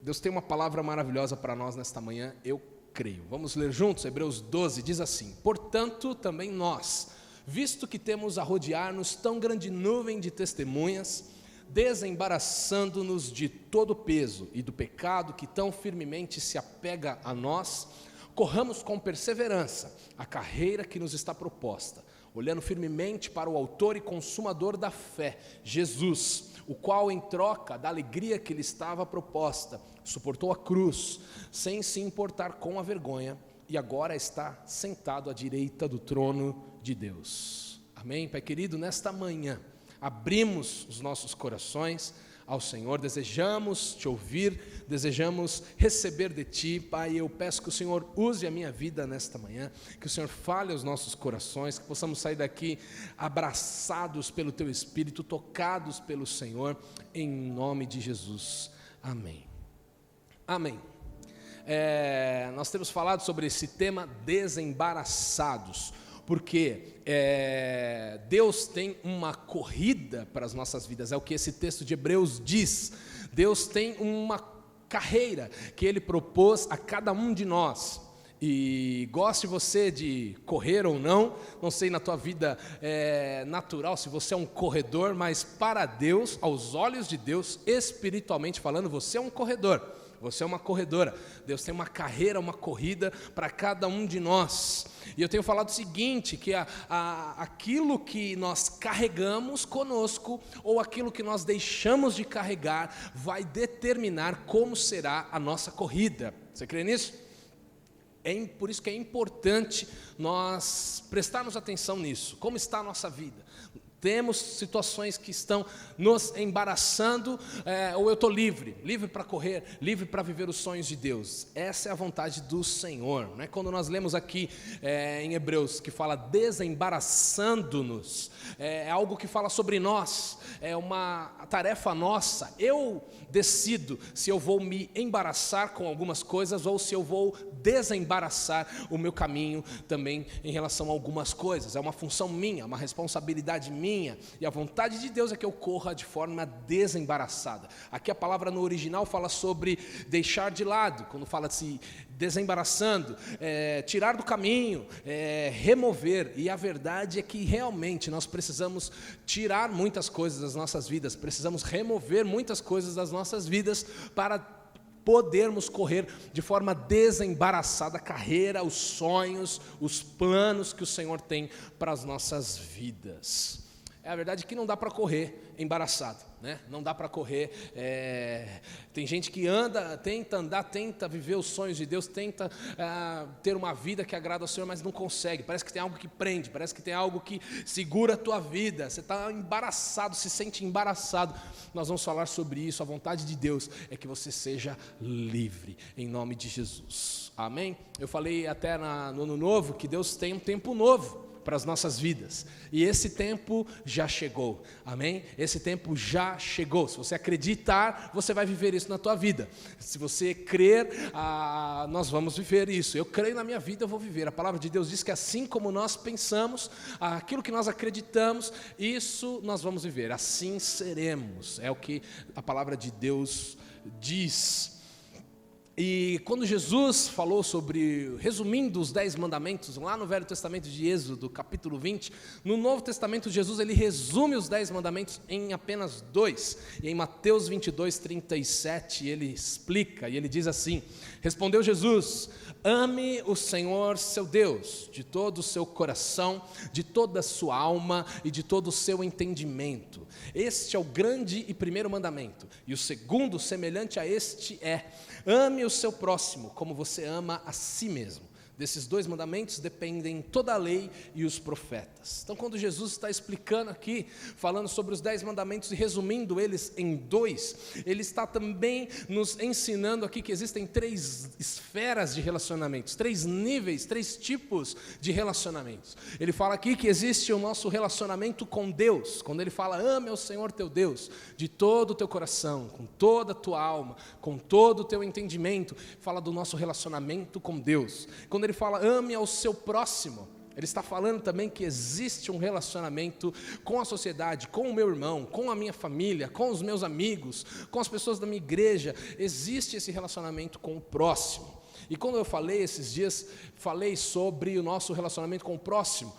Deus tem uma palavra maravilhosa para nós nesta manhã, eu creio. Vamos ler juntos? Hebreus 12 diz assim: portanto, também nós, visto que temos a rodear-nos tão grande nuvem de testemunhas, desembaraçando-nos de todo o peso e do pecado que tão firmemente se apega a nós, corramos com perseverança a carreira que nos está proposta, olhando firmemente para o autor e consumador da fé, Jesus, o qual, em troca da alegria que lhe estava proposta, suportou a cruz, sem se importar com a vergonha, e agora está sentado à direita do trono de Deus. Amém, Pai querido? Nesta manhã, abrimos os nossos corações ao Senhor, desejamos te ouvir, desejamos receber de Ti, Pai. Eu peço que o Senhor use a minha vida nesta manhã, que o Senhor fale aos nossos corações, que possamos sair daqui abraçados pelo Teu Espírito, tocados pelo Senhor, em nome de Jesus, amém. Amém. Nós temos falado sobre esse tema, desembaraçados, porque Deus tem uma corrida para as nossas vidas, é o que esse texto de Hebreus diz. Deus tem uma carreira que Ele propôs a cada um de nós, e goste você de correr ou não, não sei na tua vida natural se você é um corredor, mas para Deus, aos olhos de Deus, espiritualmente falando, você é um corredor. Você é uma corredora. Deus tem uma carreira, uma corrida para cada um de nós. E eu tenho falado o seguinte, que aquilo que nós carregamos conosco, ou aquilo que nós deixamos de carregar, vai determinar como será a nossa corrida. Você crê nisso? Por isso que é importante nós prestarmos atenção nisso. Como está a nossa vida? Temos situações que estão nos embaraçando, ou eu estou livre para correr, livre para viver os sonhos de Deus. Essa é a vontade do Senhor, né? Quando nós lemos aqui em Hebreus, que fala desembaraçando-nos, é algo que fala sobre nós, é uma tarefa nossa. Eu decido se eu vou me embaraçar com algumas coisas, ou se eu vou desembaraçar o meu caminho também em relação a algumas coisas. É uma função minha, uma responsabilidade minha, e a vontade de Deus é que eu corra de forma desembaraçada. Aqui a palavra no original fala sobre deixar de lado, quando fala de se desembaraçando, tirar do caminho, remover, e a verdade é que realmente nós precisamos tirar muitas coisas das nossas vidas, precisamos remover muitas coisas das nossas vidas para podermos correr de forma desembaraçada a carreira, os sonhos, os planos que o Senhor tem para as nossas vidas. É a verdade que não dá para correr embaraçado, né? Não dá para correr. Tem gente que tenta viver os sonhos de Deus, tenta ter uma vida que agrada ao Senhor, mas não consegue. Parece que tem algo que prende, parece que tem algo que segura a tua vida. Você está embaraçado, se sente embaraçado. Nós vamos falar sobre isso. A vontade de Deus é que você seja livre, em nome de Jesus. Amém? Eu falei até no Ano Novo que Deus tem um tempo novo para as nossas vidas, e esse tempo já chegou, amém? Esse tempo já chegou. Se você acreditar, você vai viver isso na tua vida. Se você crer, nós vamos viver isso. Eu creio na minha vida, eu vou viver. A palavra de Deus diz que assim como nós pensamos, aquilo que nós acreditamos, isso nós vamos viver, assim seremos, é o que a palavra de Deus diz. E quando Jesus falou sobre, resumindo os 10 mandamentos, lá no Velho Testamento de Êxodo, capítulo 20, no Novo Testamento Jesus, ele resume os 10 mandamentos em apenas 2, e em Mateus 22, 37, ele explica, e ele diz assim: respondeu Jesus, ame o Senhor seu Deus, de todo o seu coração, de toda a sua alma e de todo o seu entendimento. Este é o grande e primeiro mandamento, e o segundo, semelhante a este, ame o seu próximo como você ama a si mesmo. Desses 2 mandamentos dependem toda a lei e os profetas. Então, quando Jesus está explicando aqui, falando sobre os 10 mandamentos e resumindo eles em 2, ele está também nos ensinando aqui que existem 3 esferas de relacionamentos, 3 níveis, 3 tipos de relacionamentos. Ele fala aqui que existe o nosso relacionamento com Deus, quando ele fala, ame ao Senhor teu Deus, de todo o teu coração, com toda a tua alma, com todo o teu entendimento. Fala do nosso relacionamento com Deus. Quando ele fala, ame ao seu próximo, Ele está falando também que existe um relacionamento com a sociedade, com o meu irmão, com a minha família, com os meus amigos, com as pessoas da minha igreja. Existe esse relacionamento com o próximo. E quando eu falei esses dias, falei sobre o nosso relacionamento com o próximo.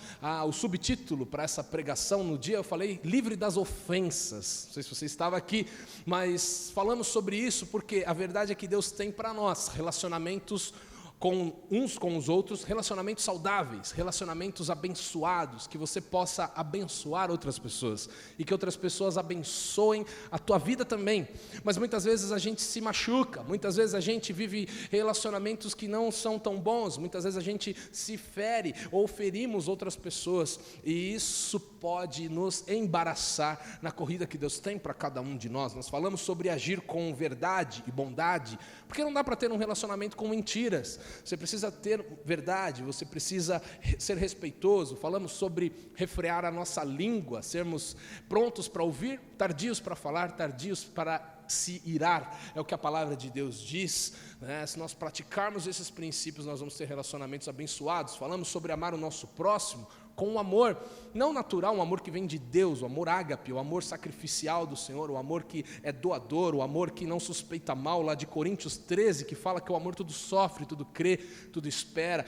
O subtítulo para essa pregação no dia, eu falei livre das ofensas. Não sei se você estava aqui, mas falamos sobre isso porque a verdade é que Deus tem para nós relacionamentos com uns com os outros, relacionamentos saudáveis, relacionamentos abençoados, que você possa abençoar outras pessoas e que outras pessoas abençoem a tua vida também. Mas muitas vezes a gente se machuca, muitas vezes a gente vive relacionamentos que não são tão bons, muitas vezes a gente se fere ou ferimos outras pessoas, e isso pode nos embaraçar na corrida que Deus tem para cada um de nós. Nós falamos sobre agir com verdade e bondade, porque não dá para ter um relacionamento com mentiras. Você precisa ter verdade, você precisa ser respeitoso. Falamos sobre refrear a nossa língua, sermos prontos para ouvir, tardios para falar, tardios para se irar. É o que a palavra de Deus diz, né? Se nós praticarmos esses princípios, nós vamos ter relacionamentos abençoados. Falamos sobre amar o nosso próximo com um amor não natural, um amor que vem de Deus, o amor ágape, o amor sacrificial do Senhor, o amor que é doador, o amor que não suspeita mal, lá de Coríntios 13, que fala que o amor tudo sofre, tudo crê, tudo espera.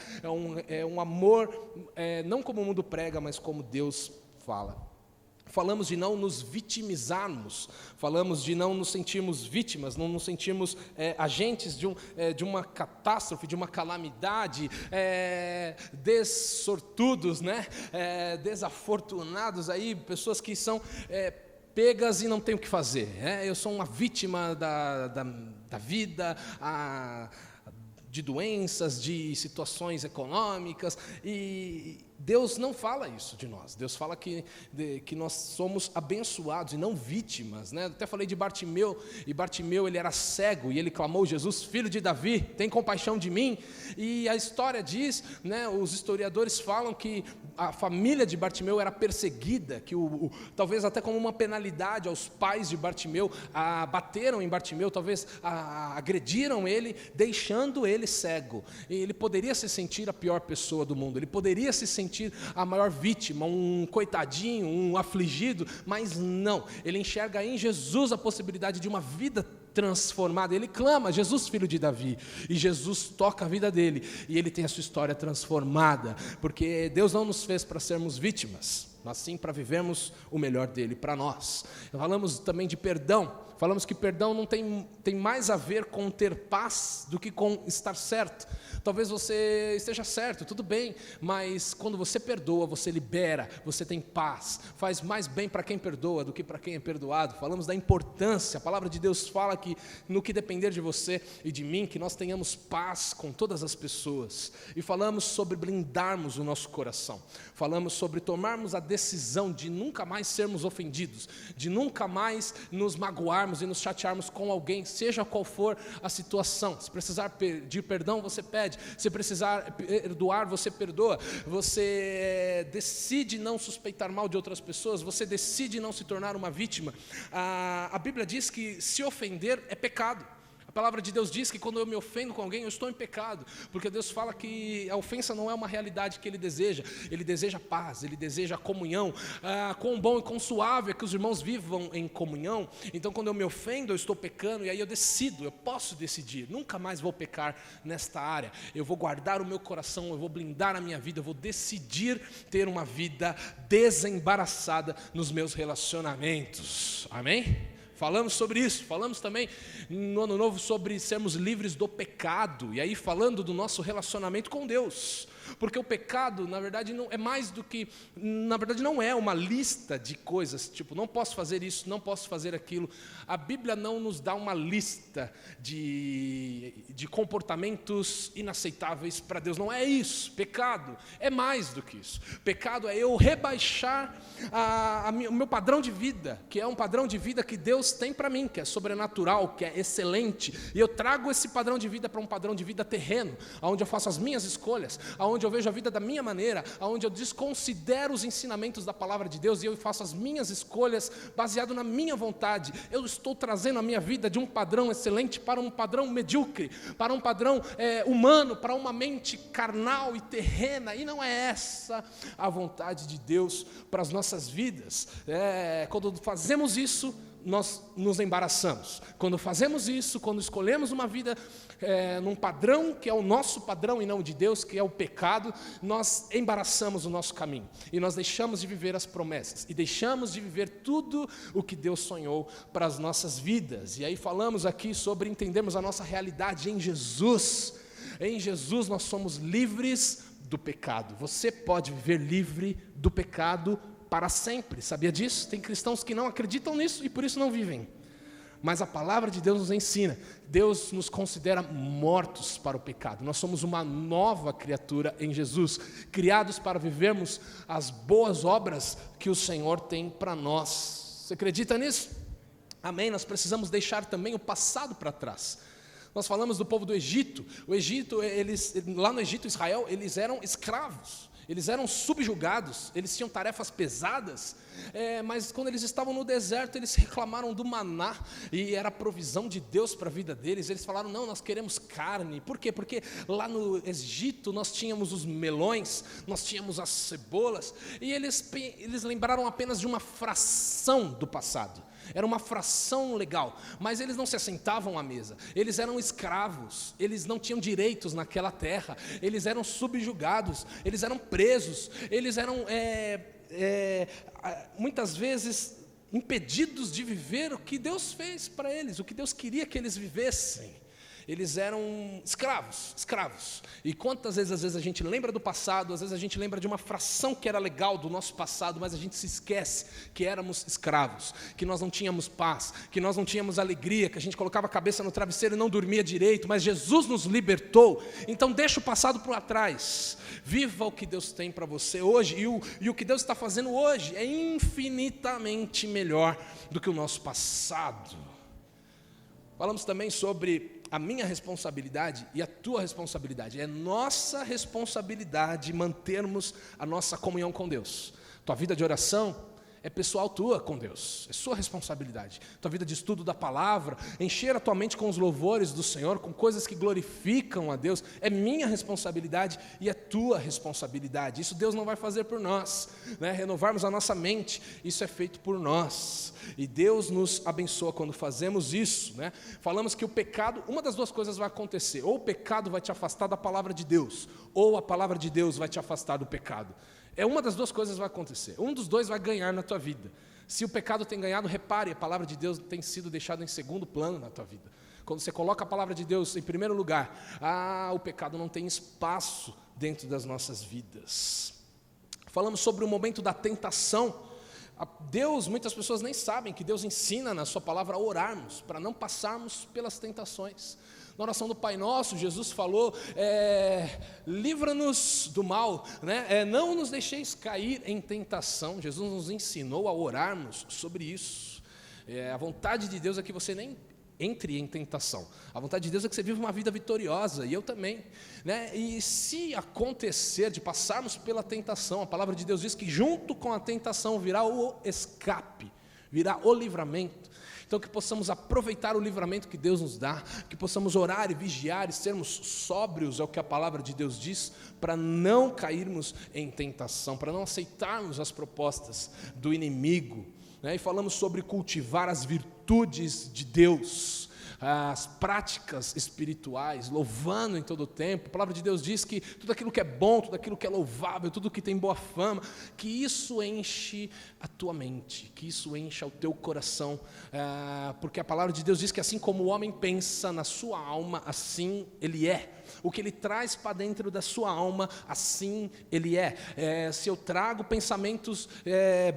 É um amor, não como o mundo prega, mas como Deus fala. Falamos de não nos vitimizarmos, falamos de não nos sentirmos vítimas, não nos sentirmos agentes de uma catástrofe, de uma calamidade, dessortudos, né? Desafortunados, aí, pessoas que são pegas e não têm o que fazer. Eu sou uma vítima da vida, de doenças, de situações econômicas, e Deus não fala isso de nós. Deus fala que nós somos abençoados e não vítimas, né? Até falei de Bartimeu, e Bartimeu ele era cego, e ele clamou: Jesus, filho de Davi, tem compaixão de mim. E a história diz, né, os historiadores falam que a família de Bartimeu era perseguida, que talvez até como uma penalidade aos pais de Bartimeu, bateram em Bartimeu, talvez agrediram ele, deixando ele cego. E ele poderia se sentir a pior pessoa do mundo, ele poderia se sentir a maior vítima, um coitadinho, um afligido, mas não, ele enxerga em Jesus a possibilidade de uma vida transformada. Ele clama: Jesus, filho de Davi, e Jesus toca a vida dele, e ele tem a sua história transformada, porque Deus não nos fez para sermos vítimas, mas sim para vivermos o melhor dele para nós. Falamos também de perdão. Falamos que perdão não tem mais a ver com ter paz do que com estar certo. Talvez você esteja certo, tudo bem, mas quando você perdoa, você libera, você tem paz. Faz mais bem para quem perdoa do que para quem é perdoado. Falamos da importância, a palavra de Deus fala que no que depender de você e de mim, que nós tenhamos paz com todas as pessoas. E falamos sobre blindarmos o nosso coração. Falamos sobre tomarmos a decisão de nunca mais sermos ofendidos, de nunca mais nos magoarmos e nos chatearmos com alguém, seja qual for a situação. Se precisar pedir perdão, você pede. Se precisar perdoar, você perdoa. Você decide não suspeitar mal de outras pessoas, você decide não se tornar uma vítima. A Bíblia diz que se ofender é pecado. A palavra de Deus diz que quando eu me ofendo com alguém, eu estou em pecado, porque Deus fala que a ofensa não é uma realidade que Ele deseja paz, Ele deseja comunhão. Quão bom e quão suave é que os irmãos vivam em comunhão. Então quando eu me ofendo, eu estou pecando, e aí eu posso decidir, nunca mais vou pecar nesta área, eu vou guardar o meu coração, eu vou blindar a minha vida, eu vou decidir ter uma vida desembaraçada nos meus relacionamentos, amém? Falamos sobre isso, falamos também no Ano Novo sobre sermos livres do pecado, e aí falando do nosso relacionamento com Deus, porque o pecado, na verdade, não é mais do que, na verdade não é uma lista de coisas, tipo, não posso fazer isso, não posso fazer aquilo. A Bíblia não nos dá uma lista de comportamentos inaceitáveis para Deus, não é isso. Pecado é mais do que isso. Pecado é eu rebaixar o meu padrão de vida, que é um padrão de vida que Deus Deus tem para mim, que é sobrenatural, que é excelente, e eu trago esse padrão de vida para um padrão de vida terreno, onde eu faço as minhas escolhas, onde eu vejo a vida da minha maneira, onde eu desconsidero os ensinamentos da palavra de Deus e eu faço as minhas escolhas baseado na minha vontade. Eu estou trazendo a minha vida de um padrão excelente para um padrão medíocre, para um padrão humano, para uma mente carnal e terrena, e não é essa a vontade de Deus para as nossas vidas. Quando fazemos isso, nós nos embaraçamos. Quando fazemos isso, quando escolhemos uma vida num padrão que é o nosso padrão e não o de Deus, que é o pecado, nós embaraçamos o nosso caminho e nós deixamos de viver as promessas e deixamos de viver tudo o que Deus sonhou para as nossas vidas. E aí falamos aqui sobre entendermos a nossa realidade em Jesus. Em Jesus nós somos livres do pecado. Você pode viver livre do pecado para sempre, sabia disso? Tem cristãos que não acreditam nisso e por isso não vivem. Mas a palavra de Deus nos ensina, Deus nos considera mortos para o pecado. Nós somos uma nova criatura em Jesus, criados para vivermos as boas obras que o Senhor tem para nós. Você acredita nisso? Amém? Nós precisamos deixar também o passado para trás. Nós falamos do povo do Egito. O Egito, lá no Egito, Israel, eles eram escravos. Eles eram subjugados, eles tinham tarefas pesadas, mas quando eles estavam no deserto, eles reclamaram do maná, e era a provisão de Deus para a vida deles. Eles falaram, não, nós queremos carne. Por quê? Porque lá no Egito nós tínhamos os melões, nós tínhamos as cebolas, e eles lembraram apenas de uma fração do passado. Era uma fração legal, mas eles não se assentavam à mesa, eles eram escravos, eles não tinham direitos naquela terra, eles eram subjugados, eles eram presos, eles eram muitas vezes impedidos de viver o que Deus fez para eles, o que Deus queria que eles vivessem. Eles eram escravos. E quantas vezes, às vezes, a gente lembra do passado, às vezes a gente lembra de uma fração que era legal do nosso passado, mas a gente se esquece que éramos escravos, que nós não tínhamos paz, que nós não tínhamos alegria, que a gente colocava a cabeça no travesseiro e não dormia direito, mas Jesus nos libertou. Então deixa o passado para trás, viva o que Deus tem para você hoje, e o que Deus está fazendo hoje é infinitamente melhor do que o nosso passado. Falamos também sobre a minha responsabilidade e a tua responsabilidade. É nossa responsabilidade mantermos a nossa comunhão com Deus. Tua vida de oração é pessoal tua com Deus, é sua responsabilidade. Tua vida de estudo da palavra, encher a tua mente com os louvores do Senhor, com coisas que glorificam a Deus, é minha responsabilidade e é tua responsabilidade. Isso Deus não vai fazer por nós, né? Renovarmos a nossa mente, isso é feito por nós. E Deus nos abençoa quando fazemos isso, né? Falamos que o pecado, uma das duas coisas vai acontecer: ou o pecado vai te afastar da palavra de Deus, ou a palavra de Deus vai te afastar do pecado. Uma das duas coisas vai acontecer, um dos dois vai ganhar na tua vida. Se o pecado tem ganhado, repare, a palavra de Deus tem sido deixada em segundo plano na tua vida. Quando você coloca a palavra de Deus em primeiro lugar, o pecado não tem espaço dentro das nossas vidas. Falamos sobre o momento da tentação. Deus, muitas pessoas nem sabem que Deus ensina na sua palavra a orarmos, para não passarmos pelas tentações. Na oração do Pai Nosso, Jesus falou, livra-nos do mal, né? Não nos deixeis cair em tentação. Jesus nos ensinou a orarmos sobre isso. A vontade de Deus é que você nem entre em tentação. A vontade de Deus é que você viva uma vida vitoriosa, e eu também, né? E se acontecer de passarmos pela tentação, a palavra de Deus diz que junto com a tentação virá o escape, virá o livramento. Então que possamos aproveitar o livramento que Deus nos dá, que possamos orar e vigiar e sermos sóbrios, é o que a palavra de Deus diz, para não cairmos em tentação, para não aceitarmos as propostas do inimigo, né? E falamos sobre cultivar as virtudes de Deus, as práticas espirituais, louvando em todo o tempo. A palavra de Deus diz que tudo aquilo que é bom, tudo aquilo que é louvável, tudo que tem boa fama, que isso enche a tua mente, que isso encha o teu coração, porque a palavra de Deus diz que assim como o homem pensa na sua alma, assim ele é. O que ele traz para dentro da sua alma, assim ele é. Se eu trago pensamentos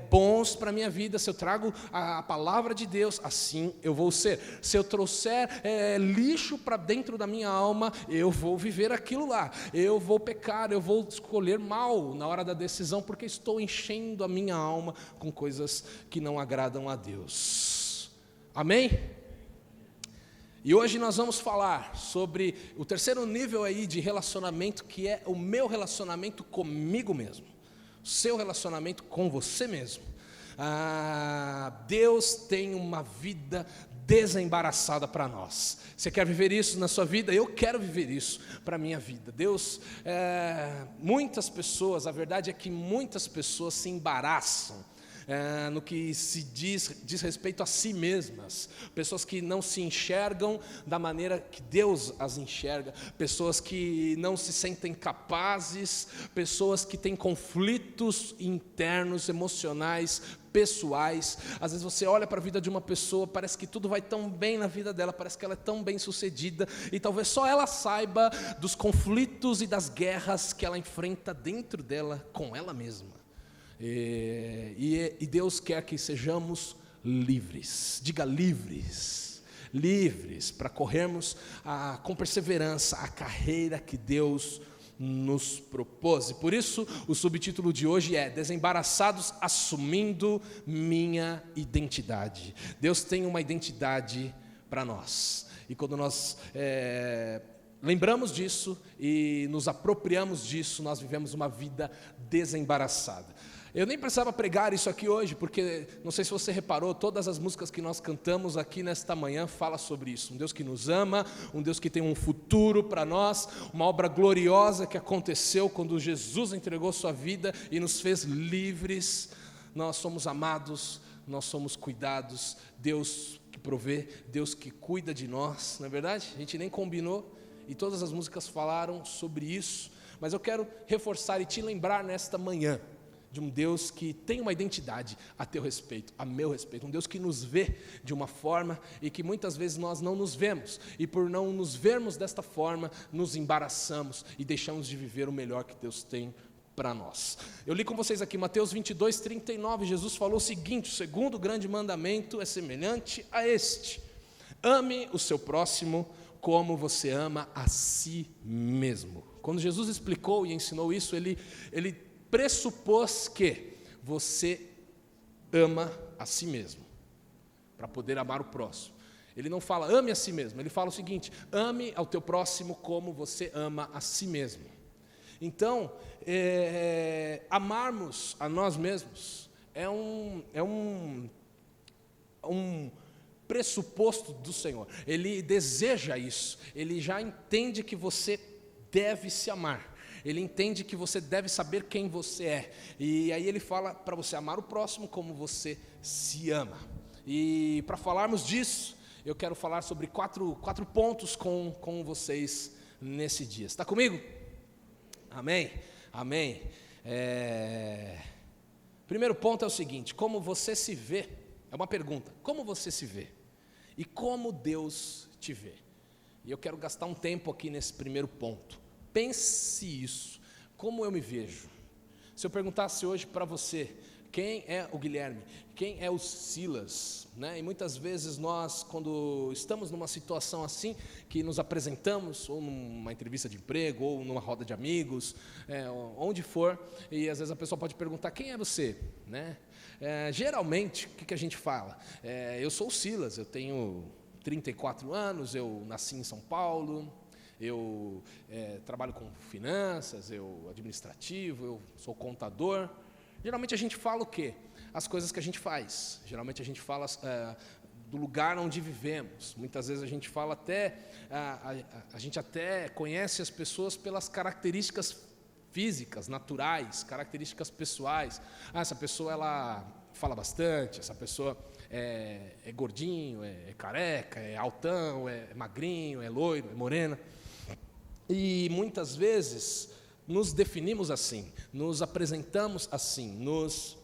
bons para a minha vida, se eu trago a palavra de Deus, assim eu vou ser. Se eu trouxer lixo para dentro da minha alma, eu vou viver aquilo lá. Eu vou pecar, eu vou escolher mal na hora da decisão, porque estou enchendo a minha alma com coisas que não agradam a Deus. Amém? E hoje nós vamos falar sobre o terceiro nível aí de relacionamento, que é o meu relacionamento comigo mesmo, o seu relacionamento com você mesmo. Deus tem uma vida desembaraçada para nós. Você quer viver isso na sua vida? Eu quero viver isso para a minha vida. Deus, muitas pessoas, a verdade é que muitas pessoas se embaraçam no que se diz respeito a si mesmas, pessoas que não se enxergam da maneira que Deus as enxerga, pessoas que não se sentem capazes, pessoas que têm conflitos internos, emocionais, pessoais. Às vezes você olha para a vida de uma pessoa, parece que tudo vai tão bem na vida dela, parece que ela é tão bem sucedida, e talvez só ela saiba dos conflitos e das guerras que ela enfrenta dentro dela com ela mesma. E Deus quer que sejamos livres, diga livres, para corrermos com perseverança a carreira que Deus nos propôs. E por isso o subtítulo de hoje é Desembaraçados assumindo minha identidade. Deus tem uma identidade para nós, e quando nós lembramos disso e nos apropriamos disso, nós vivemos uma vida desembaraçada. Eu nem precisava pregar isso aqui hoje, porque não sei se você reparou, todas as músicas que nós cantamos aqui nesta manhã falam sobre isso. Um Deus que nos ama, um Deus que tem um futuro para nós, uma obra gloriosa que aconteceu quando Jesus entregou sua vida e nos fez livres. Nós somos amados, nós somos cuidados, Deus que provê, Deus que cuida de nós, não é verdade? A gente nem combinou e todas as músicas falaram sobre isso, mas eu quero reforçar e te lembrar nesta manhã de um Deus que tem uma identidade a teu respeito, a meu respeito, um Deus que nos vê de uma forma e que muitas vezes nós não nos vemos, e por não nos vermos desta forma, nos embaraçamos e deixamos de viver o melhor que Deus tem para nós. Eu li com vocês aqui Mateus 22:39, Jesus falou o seguinte: o segundo grande mandamento é semelhante a este: ame o seu próximo como você ama a si mesmo. Quando Jesus explicou e ensinou isso, ele pressupôs que você ama a si mesmo, para poder amar o próximo. Ele não fala ame a si mesmo, ele fala o seguinte: ame ao teu próximo como você ama a si mesmo. Então, amarmos a nós mesmos é um pressuposto do Senhor. Ele deseja isso, ele já entende que você deve se amar. Ele entende que você deve saber quem você é. E aí ele fala para você amar o próximo como você se ama. E para falarmos disso, eu quero falar sobre quatro pontos com vocês nesse dia. Está comigo? Amém? Amém. Primeiro ponto é o seguinte: como você se vê? É uma pergunta. Como você se vê? E como Deus te vê? E eu quero gastar um tempo aqui nesse primeiro ponto. Pense isso, como eu me vejo. Se eu perguntasse hoje para você, quem é o Guilherme, quem é o Silas, né? E muitas vezes nós, quando estamos numa situação assim, que nos apresentamos, ou numa entrevista de emprego, ou numa roda de amigos, onde for, e às vezes a pessoa pode perguntar, quem é você, né? Geralmente, o que a gente fala? Eu sou o Silas, eu tenho 34 anos, eu nasci em São Paulo, eu trabalho com finanças, eu administrativo, eu sou contador. Geralmente a gente fala o quê? As coisas que a gente faz. Geralmente a gente fala do lugar onde vivemos. Muitas vezes a gente fala até, a gente até conhece as pessoas pelas características físicas, naturais, características pessoais. Essa pessoa ela fala bastante, essa pessoa é gordinho, é careca, é altão, é magrinho, é loiro, é morena. E muitas vezes nos definimos assim, nos apresentamos assim, nos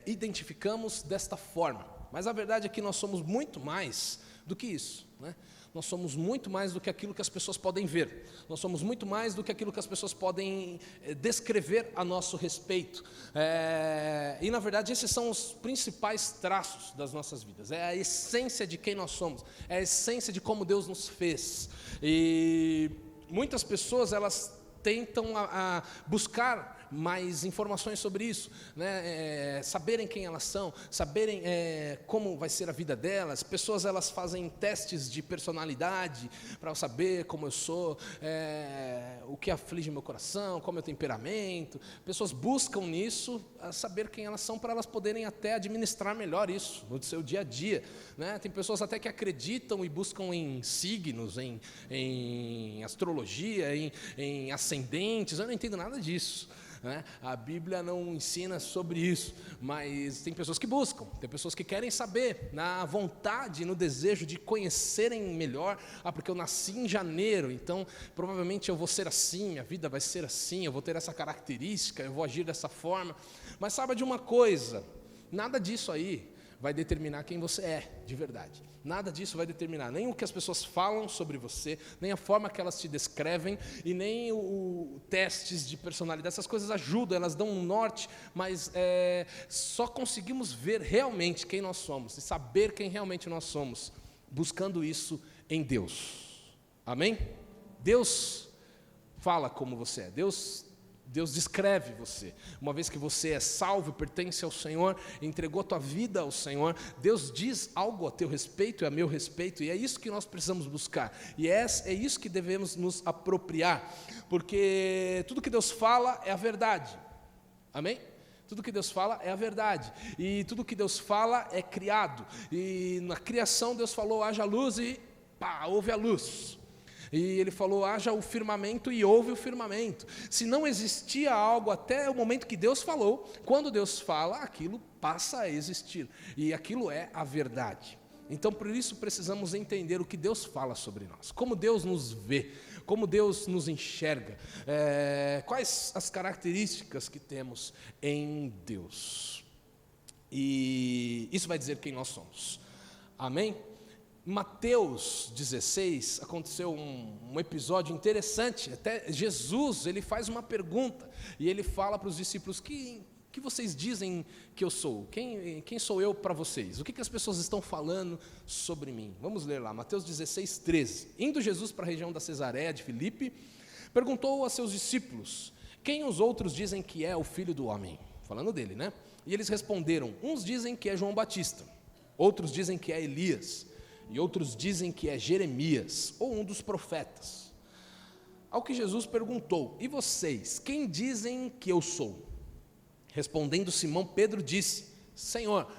identificamos desta forma. Mas a verdade é que nós somos muito mais do que isso, né? Nós somos muito mais do que aquilo que as pessoas podem ver. Nós somos muito mais do que aquilo que as pessoas podem descrever a nosso respeito. E, na verdade, esses são os principais traços das nossas vidas. É a essência de quem nós somos. É a essência de como Deus nos fez. E muitas pessoas, elas tentam buscar mais informações sobre isso, né? Saberem quem elas são, saberem como vai ser a vida delas. Pessoas, elas fazem testes de personalidade para saber como eu sou, o que aflige meu coração, qual é o meu temperamento. Pessoas buscam nisso saber quem elas são, para elas poderem até administrar melhor isso no seu dia a dia, né? Tem pessoas até que acreditam e buscam em signos, em astrologia, em ascendentes. Eu não entendo nada disso, né? A Bíblia não ensina sobre isso, mas tem pessoas que buscam, tem pessoas que querem saber, na vontade, no desejo de conhecerem melhor. Porque eu nasci em janeiro, então provavelmente eu vou ser assim, minha vida vai ser assim, eu vou ter essa característica, eu vou agir dessa forma. Mas saiba de uma coisa, nada disso aí vai determinar quem você é, de verdade. Nada disso vai determinar, nem o que as pessoas falam sobre você, nem a forma que elas te descrevem, e nem testes de personalidade. Essas coisas ajudam, elas dão um norte, mas só conseguimos ver realmente quem nós somos, e saber quem realmente nós somos, buscando isso em Deus. Amém? Deus fala como você é, Deus descreve você. Uma vez que você é salvo, pertence ao Senhor, entregou a tua vida ao Senhor, Deus diz algo a teu respeito e a meu respeito, e é isso que nós precisamos buscar, e é isso que devemos nos apropriar, porque tudo que Deus fala é a verdade. Amém? Tudo que Deus fala é a verdade, e tudo que Deus fala é criado, e na criação Deus falou: haja luz, e pá, houve a luz. E Ele falou: haja o firmamento, e houve o firmamento. Se não existia algo até o momento que Deus falou, quando Deus fala, aquilo passa a existir, e aquilo é a verdade. Então, por isso, precisamos entender o que Deus fala sobre nós, como Deus nos vê, como Deus nos enxerga, quais as características que temos em Deus. E isso vai dizer quem nós somos. Amém? Em Mateus 16, aconteceu um episódio interessante. Até Jesus, ele faz uma pergunta, e ele fala para os discípulos: que vocês dizem que eu sou? Quem sou eu para vocês? O que as pessoas estão falando sobre mim? Vamos ler lá, Mateus 16, 13. Indo Jesus para a região da Cesareia de Filipe, perguntou a seus discípulos: quem os outros dizem que é o Filho do Homem? Falando dele, né? E eles responderam: uns dizem que é João Batista, outros dizem que é Elias, e outros dizem que é Jeremias, ou um dos profetas. Ao que Jesus perguntou: e vocês, quem dizem que eu sou? Respondendo Simão Pedro disse: Senhor,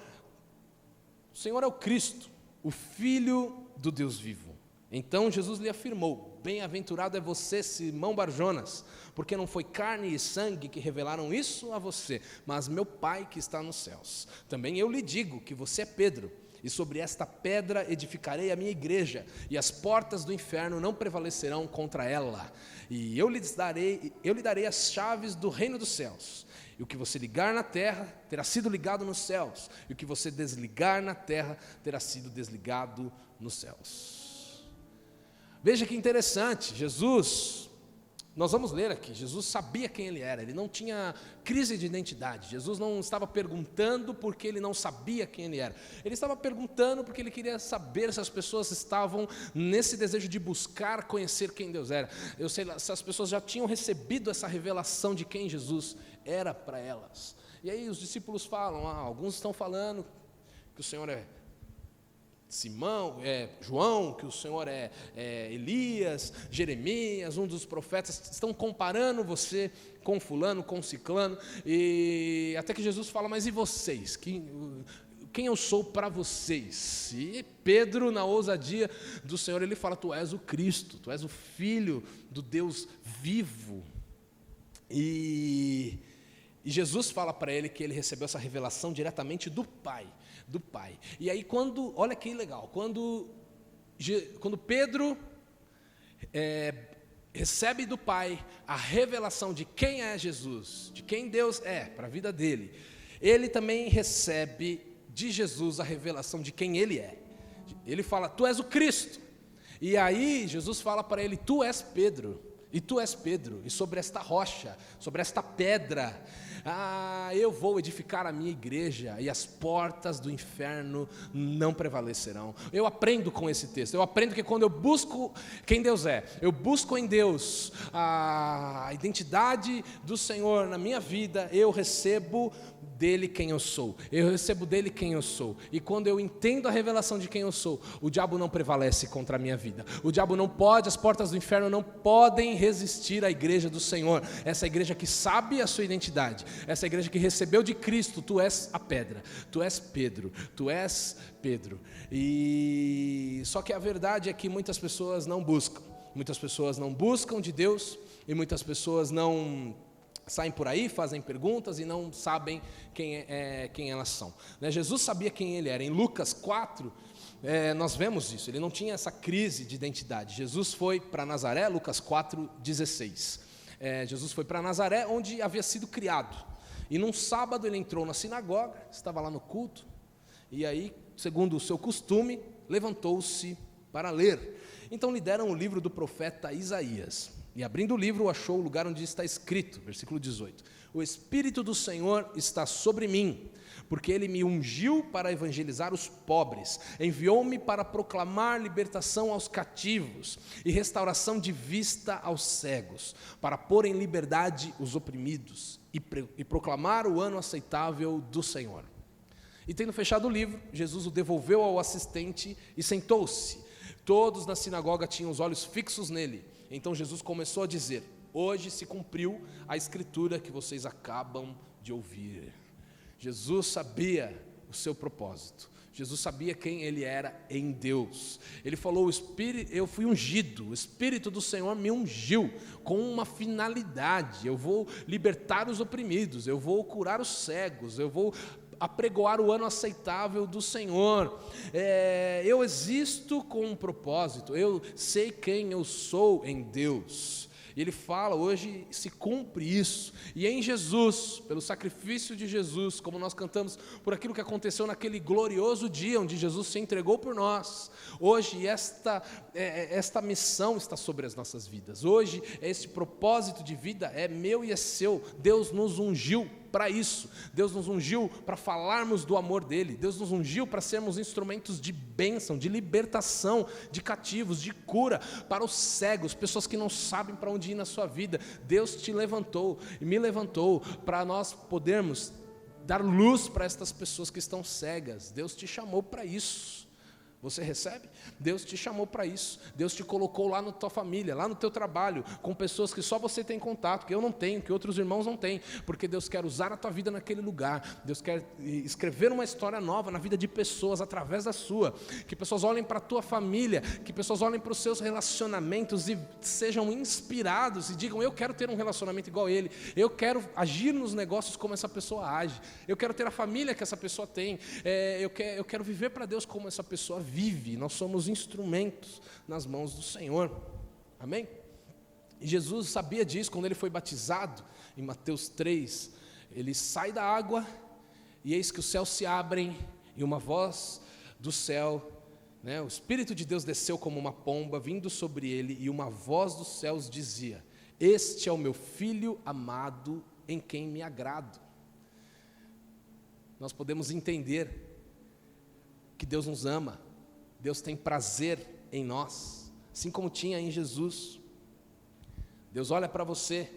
o Senhor é o Cristo, o Filho do Deus vivo. Então Jesus lhe afirmou: bem-aventurado é você, Simão Barjonas, porque não foi carne e sangue que revelaram isso a você, mas meu Pai que está nos céus. Também eu lhe digo que você é Pedro, e sobre esta pedra edificarei a minha igreja, e as portas do inferno não prevalecerão contra ela. E eu lhe darei as chaves do reino dos céus. E o que você ligar na terra terá sido ligado nos céus, e o que você desligar na terra terá sido desligado nos céus. Veja que interessante, nós vamos ler aqui, Jesus sabia quem ele era, ele não tinha crise de identidade. Jesus não estava perguntando porque ele não sabia quem ele era, ele estava perguntando porque ele queria saber se as pessoas estavam nesse desejo de buscar conhecer quem Deus era. Eu sei lá, se as pessoas já tinham recebido essa revelação de quem Jesus era para elas. E aí os discípulos falam: alguns estão falando que o Senhor é Simão, João, que o Senhor é Elias, Jeremias, um dos profetas. Estão comparando você com fulano, com ciclano, e até que Jesus fala: mas e vocês? Quem eu sou para vocês? E Pedro, na ousadia do Senhor, ele fala: tu és o Cristo, tu és o Filho do Deus vivo. E Jesus fala para ele que ele recebeu essa revelação diretamente do Pai. E aí olha que legal, quando Pedro recebe do Pai a revelação de quem é Jesus, de quem Deus é para a vida dele, ele também recebe de Jesus a revelação de quem ele é. Ele fala: tu és o Cristo. E aí Jesus fala para ele: tu és Pedro, e tu és Pedro, e sobre esta rocha, sobre esta pedra, eu vou edificar a minha igreja e as portas do inferno não prevalecerão. Eu aprendo com esse texto, eu aprendo que quando eu busco quem Deus é, eu busco em Deus a identidade do Senhor na minha vida, eu recebo dele quem eu sou, e quando eu entendo a revelação de quem eu sou, o diabo não prevalece contra a minha vida, o diabo não pode, as portas do inferno não podem resistir à igreja do Senhor, essa igreja que sabe a sua identidade, essa igreja que recebeu de Cristo. Tu és a pedra, tu és Pedro, e só que a verdade é que muitas pessoas não buscam de Deus, e muitas pessoas não saem por aí, fazem perguntas e não sabem quem elas são. Jesus sabia quem ele era. Em Lucas 4, nós vemos isso, ele não tinha essa crise de identidade. Jesus foi para Nazaré, Lucas 4,16. Jesus foi para Nazaré, onde havia sido criado. E num sábado ele entrou na sinagoga, estava lá no culto, e aí, segundo o seu costume, levantou-se para ler. Então lhe deram o livro do profeta Isaías. E abrindo o livro, achou o lugar onde está escrito, versículo 18: o Espírito do Senhor está sobre mim, porque Ele me ungiu para evangelizar os pobres, enviou-me para proclamar libertação aos cativos e restauração de vista aos cegos, para pôr em liberdade os oprimidos e proclamar o ano aceitável do Senhor. E tendo fechado o livro, Jesus o devolveu ao assistente e sentou-se. Todos na sinagoga tinham os olhos fixos nele. Então Jesus começou a dizer: hoje se cumpriu a escritura que vocês acabam de ouvir. Jesus sabia o seu propósito, Jesus sabia quem ele era em Deus. Ele falou: eu fui ungido, o Espírito do Senhor me ungiu com uma finalidade. Eu vou libertar os oprimidos, eu vou curar os cegos, eu vou apregoar o ano aceitável do Senhor. Eu existo com um propósito, eu sei quem eu sou em Deus. E ele fala: hoje se cumpre isso, e em Jesus, pelo sacrifício de Jesus, como nós cantamos, por aquilo que aconteceu naquele glorioso dia, onde Jesus se entregou por nós, hoje esta missão está sobre as nossas vidas, hoje esse propósito de vida é meu e é seu. Deus nos ungiu para isso, Deus nos ungiu para falarmos do amor dele, Deus nos ungiu para sermos instrumentos de bênção, de libertação, de cativos, de cura para os cegos, pessoas que não sabem para onde ir na sua vida. Deus te levantou e me levantou para nós podermos dar luz para estas pessoas que estão cegas. Deus te chamou para isso. Você recebe? Deus te chamou para isso. Deus te colocou lá na tua família, lá no teu trabalho, com pessoas que só você tem contato, que eu não tenho, que outros irmãos não têm, porque Deus quer usar a tua vida naquele lugar. Deus quer escrever uma história nova na vida de pessoas através da sua, que pessoas olhem para a tua família, que pessoas olhem para os seus relacionamentos e sejam inspirados e digam: eu quero ter um relacionamento igual a ele, eu quero agir nos negócios como essa pessoa age, eu quero ter a família que essa pessoa tem, eu quero viver para Deus como essa pessoa vive. Nós somos instrumentos nas mãos do Senhor. Amém? E Jesus sabia disso quando ele foi batizado. Em Mateus 3, ele sai da água e eis que os céus se abrem e uma voz do céu, o Espírito de Deus desceu como uma pomba vindo sobre ele, e uma voz dos céus dizia: este é o meu filho amado, em quem me agrado. Nós podemos entender que Deus nos ama, Deus tem prazer em nós, assim como tinha em Jesus. Deus olha para você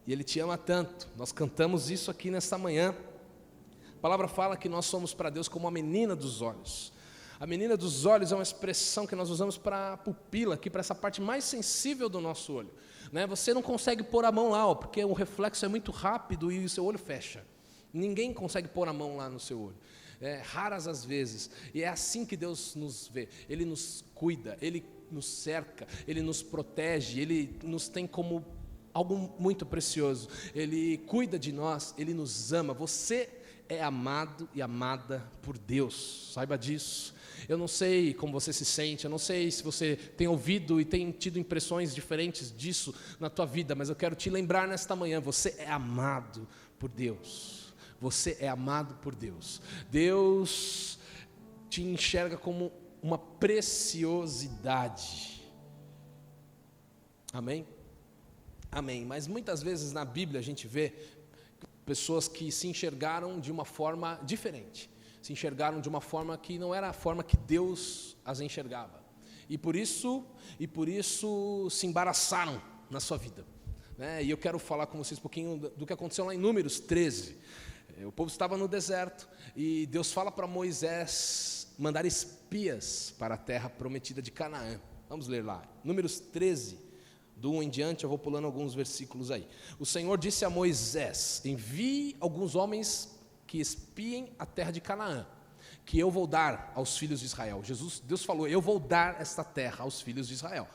e Ele te ama tanto. Nós cantamos isso aqui nesta manhã. A palavra fala que nós somos para Deus como a menina dos olhos. A menina dos olhos é uma expressão que nós usamos para a pupila, aqui para essa parte mais sensível do nosso olho. Você não consegue pôr a mão lá, porque o reflexo é muito rápido e o seu olho fecha. Ninguém consegue pôr a mão lá no seu olho. Raras as vezes, e é assim que Deus nos vê. Ele nos cuida, Ele nos cerca, Ele nos protege, Ele nos tem como algo muito precioso. Ele cuida de nós, Ele nos ama. Você é amado e amada por Deus, saiba disso. Eu não sei como você se sente, eu não sei se você tem ouvido e tem tido impressões diferentes disso na tua vida, mas eu quero te lembrar nesta manhã: você é amado por Deus. Você é amado por Deus. Deus te enxerga como uma preciosidade. Amém? Amém. Mas muitas vezes na Bíblia a gente vê pessoas que se enxergaram de uma forma diferente, se enxergaram de uma forma que não era a forma que Deus as enxergava, e por isso se embaraçaram na sua vida, né? E eu quero falar com vocês um pouquinho do que aconteceu lá em Números 13. O povo estava no deserto e Deus fala para Moisés mandar espias para a terra prometida de Canaã. Vamos ler lá, Números 13, do 1 em diante, eu vou pulando alguns versículos aí. O Senhor disse a Moisés: envie alguns homens que espiem a terra de Canaã, que eu vou dar aos filhos de Israel. Deus falou: eu vou dar esta terra aos filhos de Israel.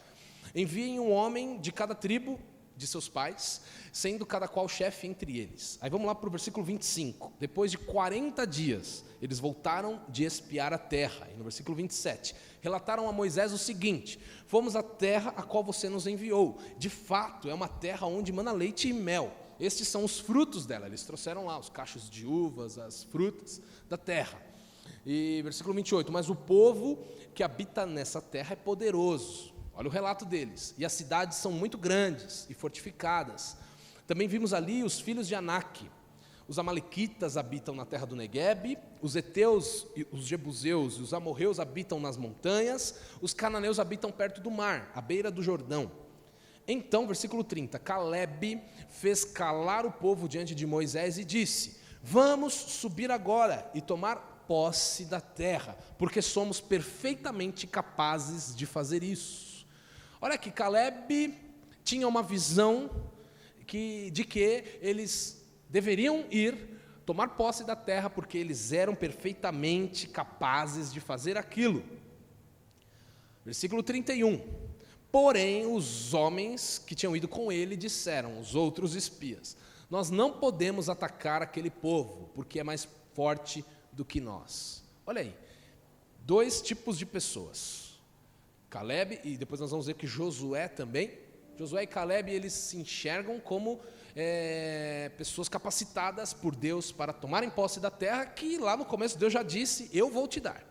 Enviem um homem de cada tribo de seus pais, sendo cada qual chefe entre eles. Aí vamos lá para o versículo 25. Depois de 40 dias, eles voltaram de espiar a terra. E no versículo 27, relataram a Moisés o seguinte: fomos à terra a qual você nos enviou. De fato, é uma terra onde mana leite e mel. Estes são os frutos dela. Eles trouxeram lá os cachos de uvas, as frutas da terra. E versículo 28, mas o povo que habita nessa terra é poderoso. Olha o relato deles. E as cidades são muito grandes e fortificadas. Também vimos ali os filhos de Anak. Os amalequitas habitam na terra do Neguebe, os heteus, os jebuseus e os amorreus habitam nas montanhas, os cananeus habitam perto do mar, à beira do Jordão. Então, versículo 30, Calebe fez calar o povo diante de Moisés e disse: vamos subir agora e tomar posse da terra, porque somos perfeitamente capazes de fazer isso. Olha que Calebe tinha uma visão de que eles deveriam ir tomar posse da terra, porque eles eram perfeitamente capazes de fazer aquilo. Versículo 31. Porém, os homens que tinham ido com ele disseram, os outros espias: nós não podemos atacar aquele povo, porque é mais forte do que nós. Olha aí, dois tipos de pessoas. Calebe, e depois nós vamos ver que Josué também. Josué e Calebe, eles se enxergam como pessoas capacitadas por Deus para tomarem posse da terra, que lá no começo Deus já disse: eu vou te dar.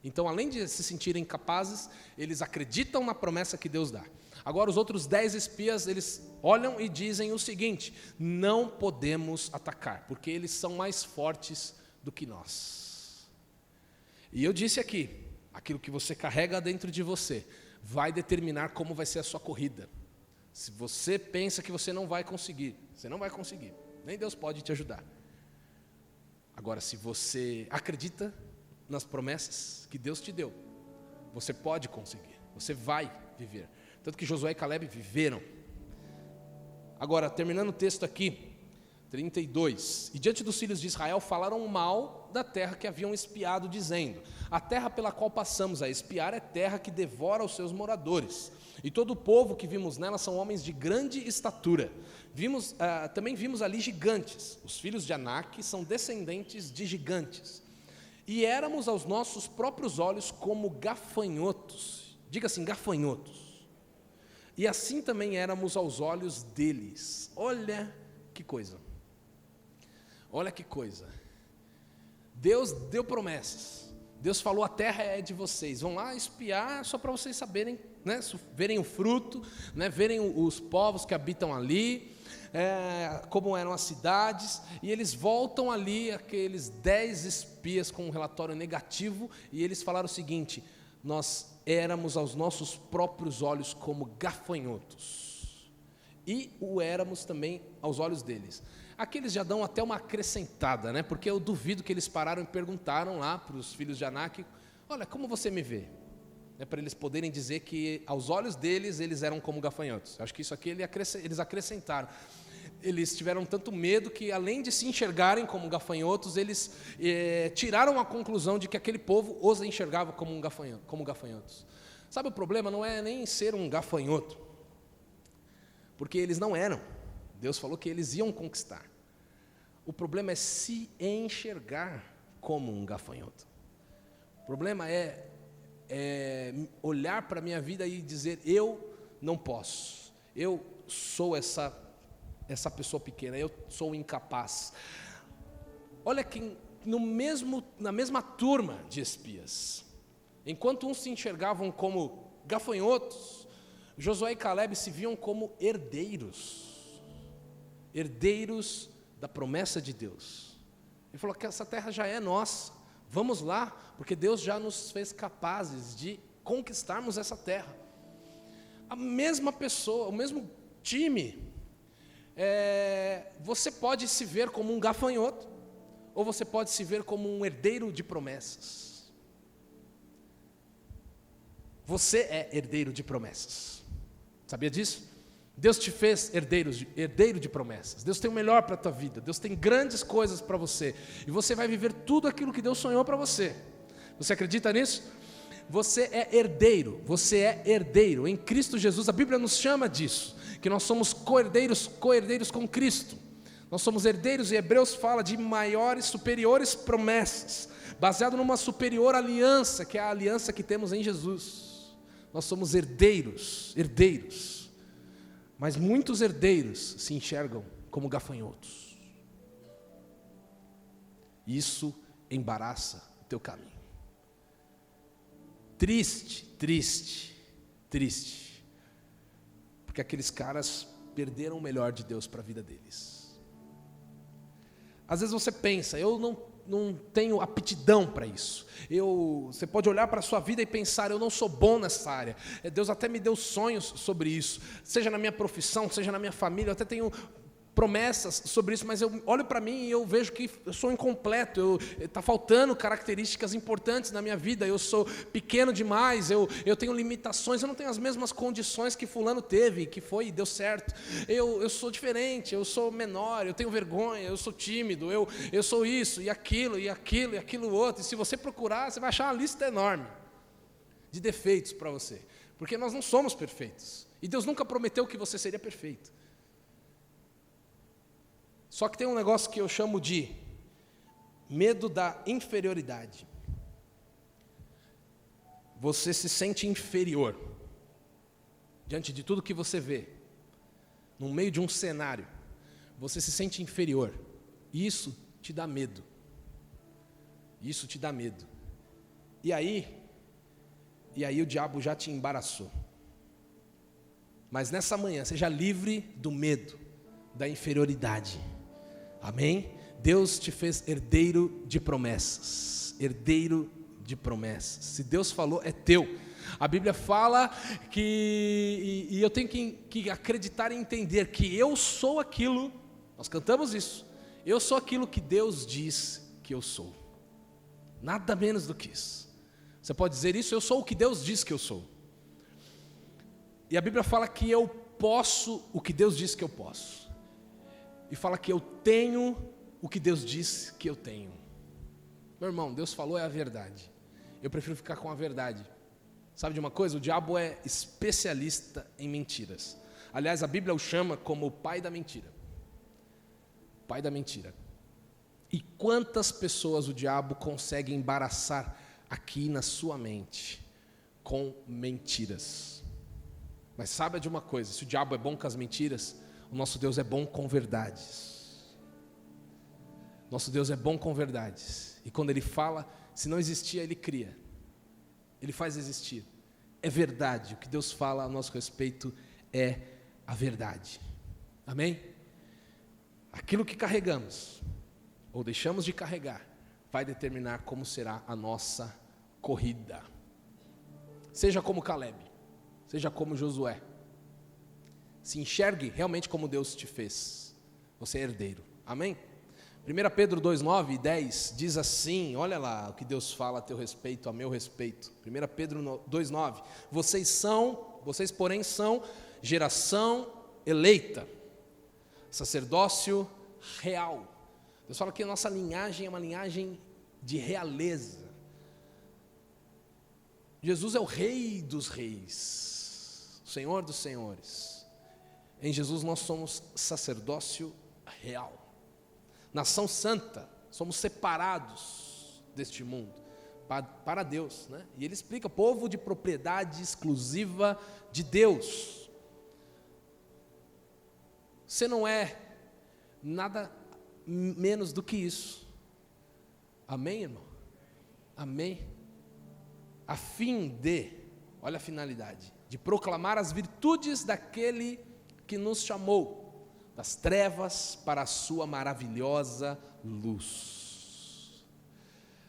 Então, além de se sentirem capazes, eles acreditam na promessa que Deus dá. Agora, os outros 10 espias, eles olham e dizem o seguinte: não podemos atacar, porque eles são mais fortes do que nós. E eu disse aqui, aquilo que você carrega dentro de você vai determinar como vai ser a sua corrida. Se você pensa que você não vai conseguir, você não vai conseguir. Nem Deus pode te ajudar. Agora, se você acredita nas promessas que Deus te deu, você pode conseguir, você vai viver. Tanto que Josué e Calebe viveram. Agora, terminando o texto aqui, 32. E diante dos filhos de Israel falaram mal da terra que haviam espiado, dizendo: a terra pela qual passamos a espiar é terra que devora os seus moradores. E todo o povo que vimos nela são homens de grande estatura. Também vimos ali gigantes. Os filhos de Anak são descendentes de gigantes. E éramos aos nossos próprios olhos como gafanhotos. Diga assim, gafanhotos. E assim também éramos aos olhos deles. Olha que coisa. Olha que coisa. Deus deu promessas. Deus falou: a terra é de vocês. Vão lá espiar só para vocês saberem, né, verem o fruto, né, verem os povos que habitam ali, como eram as cidades. E eles voltam ali, aqueles 10 espias com um relatório negativo, e eles falaram o seguinte: nós éramos aos nossos próprios olhos como gafanhotos. E o éramos também aos olhos deles. Aqui eles já dão até uma acrescentada, né? Porque eu duvido que eles pararam e perguntaram lá para os filhos de Anak: olha, como você me vê? Para eles poderem dizer que aos olhos deles eles eram como gafanhotos. Acho que isso aqui eles acrescentaram. Eles tiveram tanto medo que, além de se enxergarem como gafanhotos, eles tiraram a conclusão de que aquele povo os enxergava como gafanhotos. Sabe, o problema não é nem ser um gafanhoto, porque eles não eram. Deus falou que eles iam conquistar. O problema é se enxergar como um gafanhoto. O problema é olhar para a minha vida e dizer: eu não posso, eu sou essa pessoa pequena, eu sou incapaz. Olha que na mesma turma de espias, enquanto uns se enxergavam como gafanhotos, Josué e Calebe se viam como herdeiros da promessa de Deus. Ele falou que essa terra já é nossa, vamos lá, porque Deus já nos fez capazes de conquistarmos essa terra. A mesma pessoa, o mesmo time, você pode se ver como um gafanhoto, ou você pode se ver como um herdeiro de promessas. Você é herdeiro de promessas. Sabia disso? Deus te fez herdeiro de promessas. Deus tem o melhor para a tua vida. Deus tem grandes coisas para você. E você vai viver tudo aquilo que Deus sonhou para você. Você acredita nisso? Você é herdeiro em Cristo Jesus. A Bíblia nos chama disso, que nós somos co-herdeiros com Cristo. Nós somos herdeiros, e Hebreus fala de maiores, superiores promessas, baseado numa superior aliança, que é a aliança que temos em Jesus. Nós somos herdeiros. Mas muitos herdeiros se enxergam como gafanhotos. Isso embaraça o teu caminho. Triste. Porque aqueles caras perderam o melhor de Deus para a vida deles. Às vezes você pensa, eu não tenho aptidão para isso. Você pode olhar para a sua vida e pensar, eu não sou bom nessa área. Deus até me deu sonhos sobre isso, seja na minha profissão, seja na minha família, eu até tenho promessas sobre isso, mas eu olho para mim e eu vejo que eu sou incompleto, está faltando características importantes na minha vida, eu sou pequeno demais, eu tenho limitações, eu não tenho as mesmas condições que fulano teve, que foi e deu certo, eu sou diferente, eu sou menor, eu tenho vergonha, eu sou tímido, eu sou isso, e aquilo outro, e se você procurar, você vai achar uma lista enorme de defeitos para você, porque nós não somos perfeitos, e Deus nunca prometeu que você seria perfeito. Só que tem um negócio que eu chamo de medo da inferioridade. Você se sente inferior diante de tudo que você vê, no meio de um cenário. Você se sente inferior. E isso te dá medo. E aí o diabo já te embaraçou. Mas nessa manhã, seja livre do medo, da inferioridade. Amém? Deus te fez herdeiro de promessas. Se Deus falou, é teu. A Bíblia fala que, e eu tenho que acreditar e entender que eu sou aquilo, nós cantamos isso, eu sou aquilo que Deus diz que eu sou. Nada menos do que isso. Você pode dizer isso, eu sou o que Deus diz que eu sou. E a Bíblia fala que eu posso o que Deus diz que eu posso. E fala que eu tenho o que Deus diz que eu tenho. Meu irmão, Deus falou é a verdade. Eu prefiro ficar com a verdade. Sabe de uma coisa? O diabo é especialista em mentiras. Aliás, a Bíblia o chama como o pai da mentira. Pai da mentira. E quantas pessoas o diabo consegue embaraçar aqui na sua mente com mentiras? Mas sabe de uma coisa? Se o diabo é bom com as mentiras, o nosso Deus é bom com verdades. Nosso Deus é bom com verdades. E quando Ele fala, se não existia, Ele cria. Ele faz existir. É verdade. O que Deus fala a nosso respeito é a verdade. Amém? Aquilo que carregamos, ou deixamos de carregar, vai determinar como será a nossa corrida. Seja como Caleb, seja como Josué. Se enxergue realmente como Deus te fez. Você é herdeiro. Amém? 1 Pedro 2:9 e 10 diz assim, olha lá o que Deus fala a teu respeito, a meu respeito. 1 Pedro 2:9. Vocês porém são geração eleita, sacerdócio real. Deus fala que a nossa linhagem é uma linhagem de realeza. Jesus é o Rei dos reis, o Senhor dos senhores. Em Jesus nós somos sacerdócio real. Nação santa, somos separados deste mundo para Deus, né? E ele explica, povo de propriedade exclusiva de Deus. Você não é nada menos do que isso. Amém, irmão? Amém? A fim de, olha a finalidade, de proclamar as virtudes daquele que nos chamou das trevas para a sua maravilhosa luz.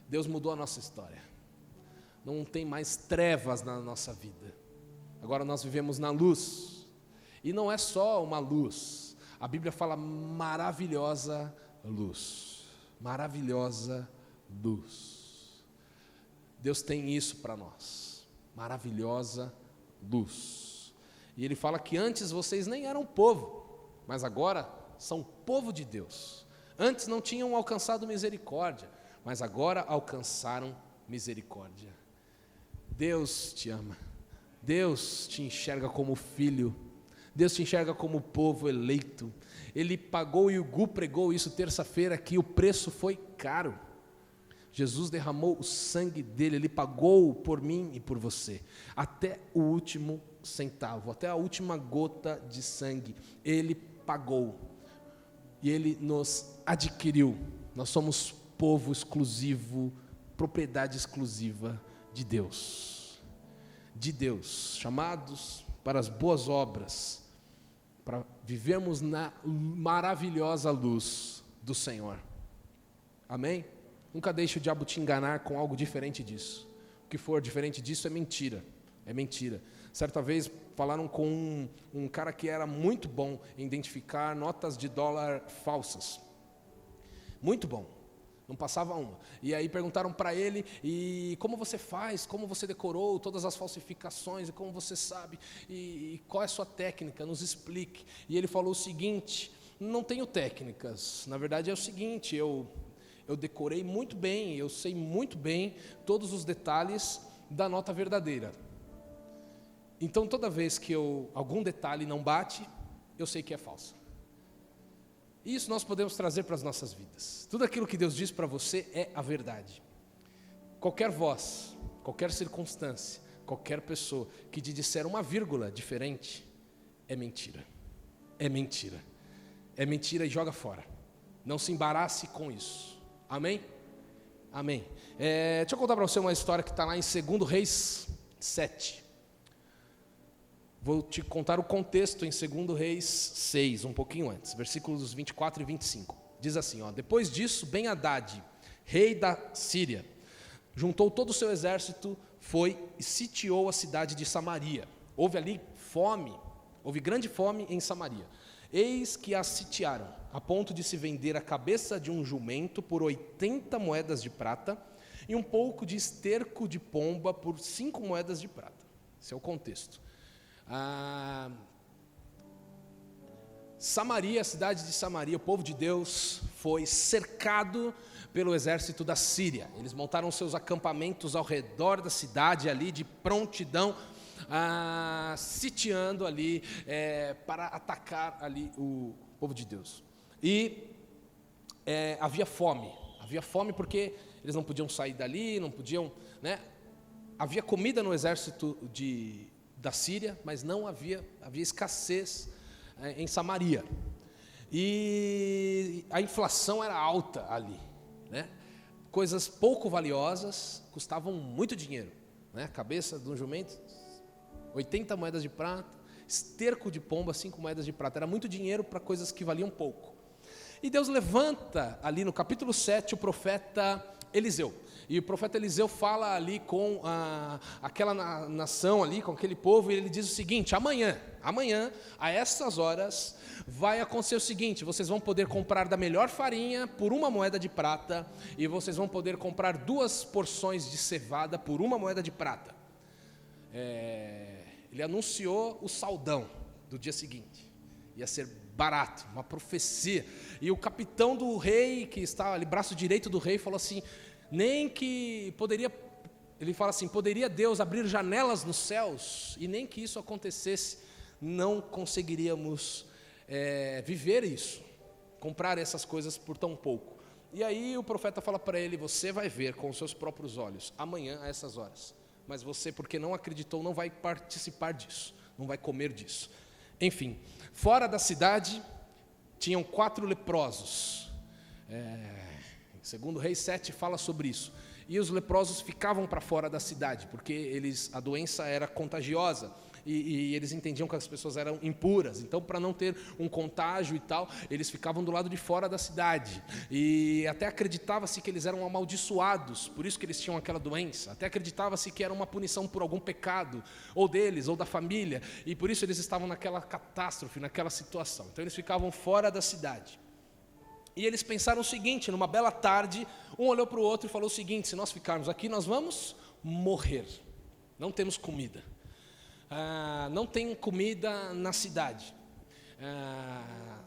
Deus mudou a nossa história. Não tem mais trevas na nossa vida. Agora nós vivemos na luz. E não é só uma luz. A Bíblia fala maravilhosa luz. Maravilhosa luz. Deus tem isso para nós. Maravilhosa luz. E Ele fala que antes vocês nem eram povo, mas agora são povo de Deus. Antes não tinham alcançado misericórdia, mas agora alcançaram misericórdia. Deus te ama. Deus te enxerga como filho. Deus te enxerga como povo eleito. Ele pagou, e o Gu pregou isso terça-feira, que o preço foi caro. Jesus derramou o sangue dele, Ele pagou por mim e por você, até o último centavo, até a última gota de sangue, Ele pagou, e Ele nos adquiriu. Nós somos povo exclusivo, propriedade exclusiva de Deus, chamados para as boas obras, para vivermos na maravilhosa luz do Senhor. Amém? Nunca deixe o diabo te enganar com algo diferente disso. O que for diferente disso é mentira. É mentira. Certa vez falaram com um cara que era muito bom em identificar notas de dólar falsas. Muito bom. Não passava uma. E aí perguntaram para ele, e como você faz? Como você decorou todas as falsificações? E como você sabe? E qual é a sua técnica? Nos explique. E ele falou o seguinte: não tenho técnicas. Na verdade é o seguinte, eu decorei muito bem, eu sei muito bem todos os detalhes da nota verdadeira. Então, toda vez que algum detalhe não bate, eu sei que é falso. E isso nós podemos trazer para as nossas vidas. Tudo aquilo que Deus diz para você é a verdade. Qualquer voz, qualquer circunstância, qualquer pessoa que te disser uma vírgula diferente, é mentira. É mentira. É mentira e joga fora. Não se embarace com isso. Amém? Amém. Deixa eu contar para você uma história que está lá em 2 Reis 7. Vou te contar o contexto em 2 Reis 6, um pouquinho antes, versículos 24 e 25. Diz assim, depois disso, Ben-Hadad, rei da Síria, juntou todo o seu exército, foi e sitiou a cidade de Samaria. Houve ali fome, houve grande fome em Samaria. Eis que a sitiaram, a ponto de se vender a cabeça de um jumento por 80 moedas de prata e um pouco de esterco de pomba por 5 moedas de prata. Esse é o contexto. Samaria, a cidade de Samaria, o povo de Deus, foi cercado pelo exército da Síria. Eles montaram seus acampamentos ao redor da cidade ali, de prontidão, sitiando ali para atacar ali o povo de Deus. E havia fome porque eles não podiam sair dali, não podiam, havia comida no exército da Síria, mas não havia escassez em Samaria. E a inflação era alta ali, Coisas pouco valiosas custavam muito dinheiro, A cabeça de um jumento, 80 moedas de prata, esterco de pomba, 5 moedas de prata. Era muito dinheiro para coisas que valiam pouco. E Deus levanta ali no capítulo 7 o profeta Eliseu. E o profeta Eliseu fala ali com aquela nação ali, com aquele povo, e ele diz o seguinte: amanhã, a essas horas, vai acontecer o seguinte: vocês vão poder comprar da melhor farinha por 1 moeda de prata, e vocês vão poder comprar 2 porções de cevada por 1 moeda de prata. Ele anunciou o saldão do dia seguinte. Ia ser barato, uma profecia. E o capitão do rei, que estava ali, braço direito do rei, falou assim, poderia Deus abrir janelas nos céus, e nem que isso acontecesse, não conseguiríamos viver isso, comprar essas coisas por tão pouco. E aí o profeta fala para ele: você vai ver com os seus próprios olhos, amanhã a essas horas. Mas você, porque não acreditou, não vai participar disso, não vai comer disso. Enfim, fora da cidade, tinham 4 leprosos. Em 2 Reis 7 fala sobre isso. E os leprosos ficavam para fora da cidade, porque a doença era contagiosa. e eles entendiam que as pessoas eram impuras. Então, para não ter um contágio e tal, eles ficavam do lado de fora da cidade. E até acreditava-se que eles eram amaldiçoados, por isso que eles tinham aquela doença. Até acreditava-se que era uma punição por algum pecado, ou deles, ou da família, e por isso eles estavam naquela catástrofe, naquela situação. Então, eles ficavam fora da cidade. E eles pensaram o seguinte, numa bela tarde, um olhou para o outro e falou o seguinte: se nós ficarmos aqui, nós vamos morrer. Não temos comida. Não tem comida na cidade.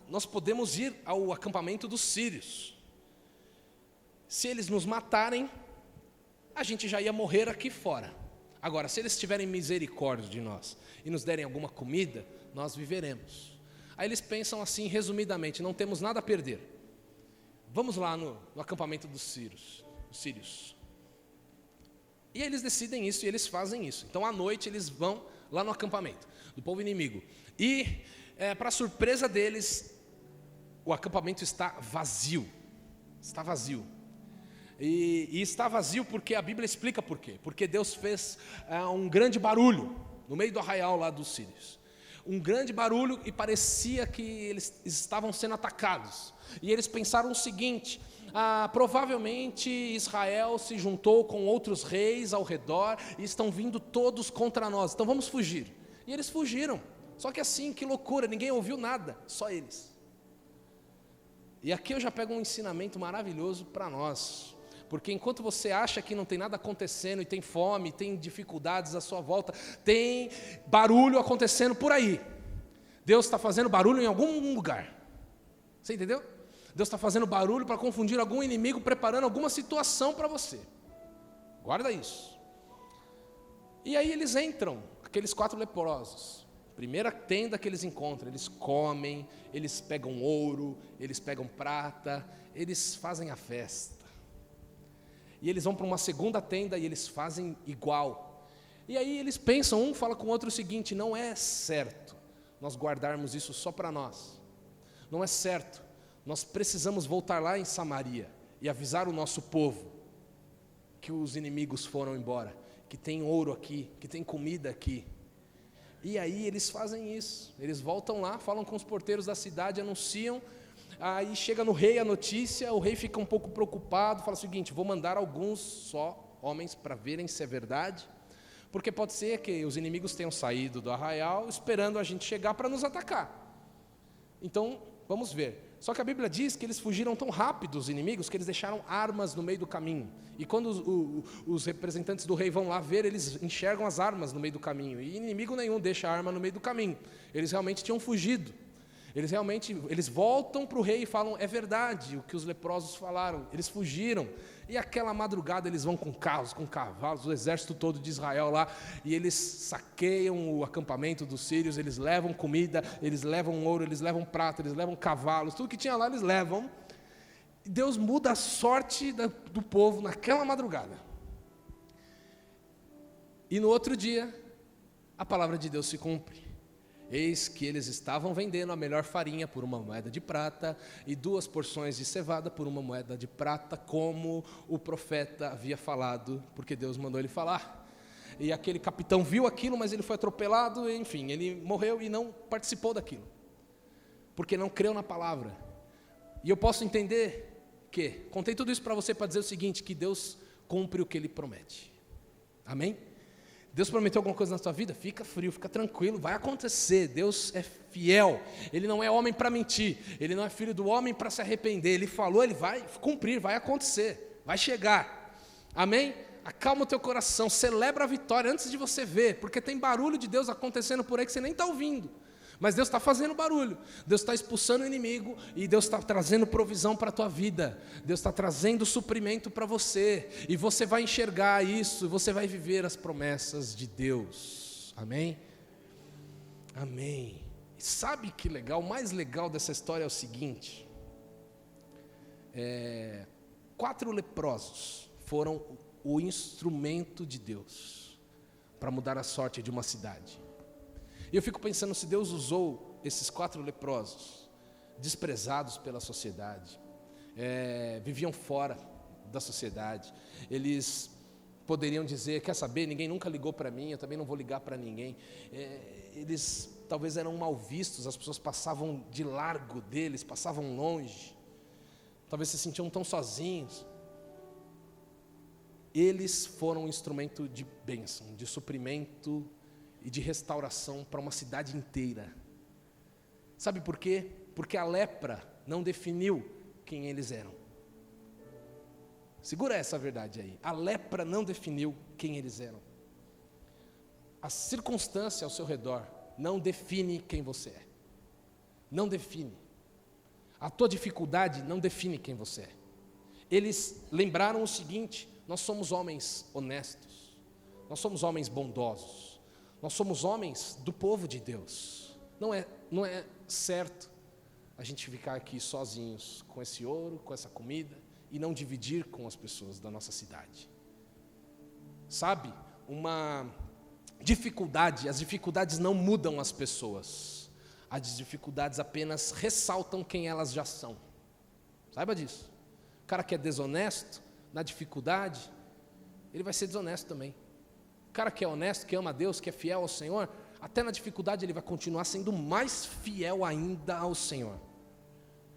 Nós podemos ir ao acampamento dos sírios. Se eles nos matarem, a gente já ia morrer aqui fora. Agora, se eles tiverem misericórdia de nós e nos derem alguma comida, nós viveremos. Aí eles pensam assim, resumidamente: não temos nada a perder. Vamos lá no acampamento dos sírios. E eles decidem isso e eles fazem isso. Então, à noite, eles vão lá no acampamento do povo inimigo. E, para surpresa deles, o acampamento está vazio. Está vazio. E está vazio porque a Bíblia explica por quê. Porque Deus fez um grande barulho no meio do arraial lá dos sírios. Um grande barulho e parecia que eles estavam sendo atacados. E eles pensaram o seguinte: provavelmente Israel se juntou com outros reis ao redor e estão vindo todos contra nós, então vamos fugir. E eles fugiram. Só que assim, que loucura, ninguém ouviu nada, só eles. E aqui eu já pego um ensinamento maravilhoso para nós. Porque enquanto você acha que não tem nada acontecendo, e tem fome, tem dificuldades à sua volta, tem barulho acontecendo por aí. Deus está fazendo barulho em algum lugar. Você entendeu? Deus está fazendo barulho para confundir algum inimigo, preparando alguma situação para você. Guarda isso. E aí eles entram, aqueles 4 leprosos. Primeira tenda que eles encontram, eles comem, eles pegam ouro, eles pegam prata, eles fazem a festa. E eles vão para uma segunda tenda e eles fazem igual. E aí eles pensam, um fala com o outro o seguinte: não é certo nós guardarmos isso só para nós. Não é certo. Nós precisamos voltar lá em Samaria e avisar o nosso povo que os inimigos foram embora, que tem ouro aqui, que tem comida aqui. E aí eles fazem isso. Eles voltam lá, falam com os porteiros da cidade, anunciam. Aí chega no rei a notícia, o rei fica um pouco preocupado, fala o seguinte: vou mandar alguns só homens para verem se é verdade, porque pode ser que os inimigos tenham saído do arraial esperando a gente chegar para nos atacar. Então, vamos ver. Só que a Bíblia diz que eles fugiram tão rápido, os inimigos, que eles deixaram armas no meio do caminho. E quando os representantes do rei vão lá ver, eles enxergam as armas no meio do caminho. E inimigo nenhum deixa a arma no meio do caminho. Eles realmente tinham fugido. Eles voltam para o rei e falam: é verdade o que os leprosos falaram, eles fugiram. E aquela madrugada eles vão com carros, com cavalos, o exército todo de Israel lá, e eles saqueiam o acampamento dos sírios, eles levam comida, eles levam ouro, eles levam prata, eles levam cavalos, tudo que tinha lá eles levam. E Deus muda a sorte do povo naquela madrugada. E no outro dia, a palavra de Deus se cumpre. Eis que eles estavam vendendo a melhor farinha por uma moeda de prata e 2 porções de cevada por uma moeda de prata, como o profeta havia falado, porque Deus mandou ele falar. E aquele capitão viu aquilo, mas ele foi atropelado, enfim, ele morreu e não participou daquilo, porque não creu na palavra. E eu posso entender que, contei tudo isso para você para dizer o seguinte: que Deus cumpre o que Ele promete. Amém? Deus prometeu alguma coisa na sua vida? Fica frio, fica tranquilo, vai acontecer. Deus é fiel, Ele não é homem para mentir, Ele não é filho do homem para se arrepender. Ele falou, Ele vai cumprir, vai acontecer, vai chegar. Amém? Acalma o teu coração, celebra a vitória antes de você ver, porque tem barulho de Deus acontecendo por aí que você nem está ouvindo. Mas Deus está fazendo barulho, Deus está expulsando o inimigo e Deus está trazendo provisão para a tua vida. Deus está trazendo suprimento para você e você vai enxergar isso e você vai viver as promessas de Deus. Amém? Amém. E sabe que legal? O mais legal dessa história é o seguinte: 4 leprosos foram o instrumento de Deus para mudar a sorte de uma cidade. E eu fico pensando, se Deus usou esses 4 leprosos, desprezados pela sociedade, viviam fora da sociedade, eles poderiam dizer, quer saber, ninguém nunca ligou para mim, eu também não vou ligar para ninguém. Eles talvez eram mal vistos, as pessoas passavam de largo deles, passavam longe, talvez se sentiam tão sozinhos. Eles foram um instrumento de bênção, de suprimento e de restauração para uma cidade inteira. Sabe por quê? Porque a lepra não definiu quem eles eram. Segura essa verdade aí. A lepra não definiu quem eles eram. A circunstância ao seu redor não define quem você é. Não define. A tua dificuldade não define quem você é. Eles lembraram o seguinte: nós somos homens honestos, nós somos homens bondosos, nós somos homens do povo de Deus. Não é certo a gente ficar aqui sozinhos com esse ouro, com essa comida e não dividir com as pessoas da nossa cidade. Sabe, uma dificuldade, as dificuldades não mudam as pessoas, as dificuldades apenas ressaltam quem elas já são. Saiba disso. O cara que é desonesto, na dificuldade, ele vai ser desonesto também. O cara que é honesto, que ama a Deus, que é fiel ao Senhor, até na dificuldade ele vai continuar sendo mais fiel ainda ao Senhor.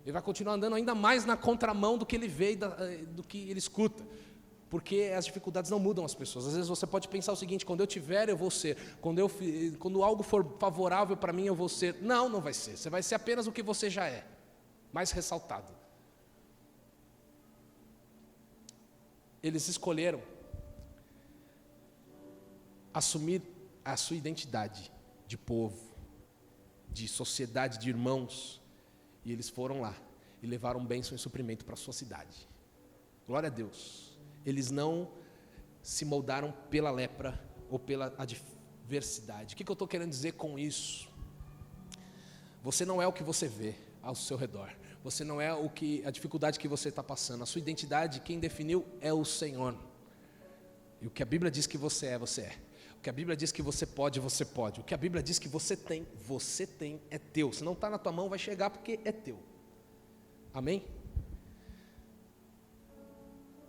Ele vai continuar andando ainda mais na contramão do que ele vê e do que ele escuta. Porque as dificuldades não mudam as pessoas. Às vezes você pode pensar o seguinte: quando eu tiver, eu vou ser. Quando algo for favorável para mim, eu vou ser. Não, não vai ser. Você vai ser apenas o que você já é, mais ressaltado. Eles escolheram assumir a sua identidade de povo, de sociedade, de irmãos, e eles foram lá e levaram bênção e suprimento para a sua cidade. Glória a Deus. Eles não se moldaram pela lepra ou pela adversidade. O que eu estou querendo dizer com isso? Você não é o que você vê ao seu redor. Você não é a dificuldade que você está passando. A sua identidade, quem definiu é o Senhor. E o que a Bíblia diz que você é, você é. O que a Bíblia diz que você pode, você pode. O que a Bíblia diz que você tem, é teu. Se não está na tua mão, vai chegar porque é teu. Amém?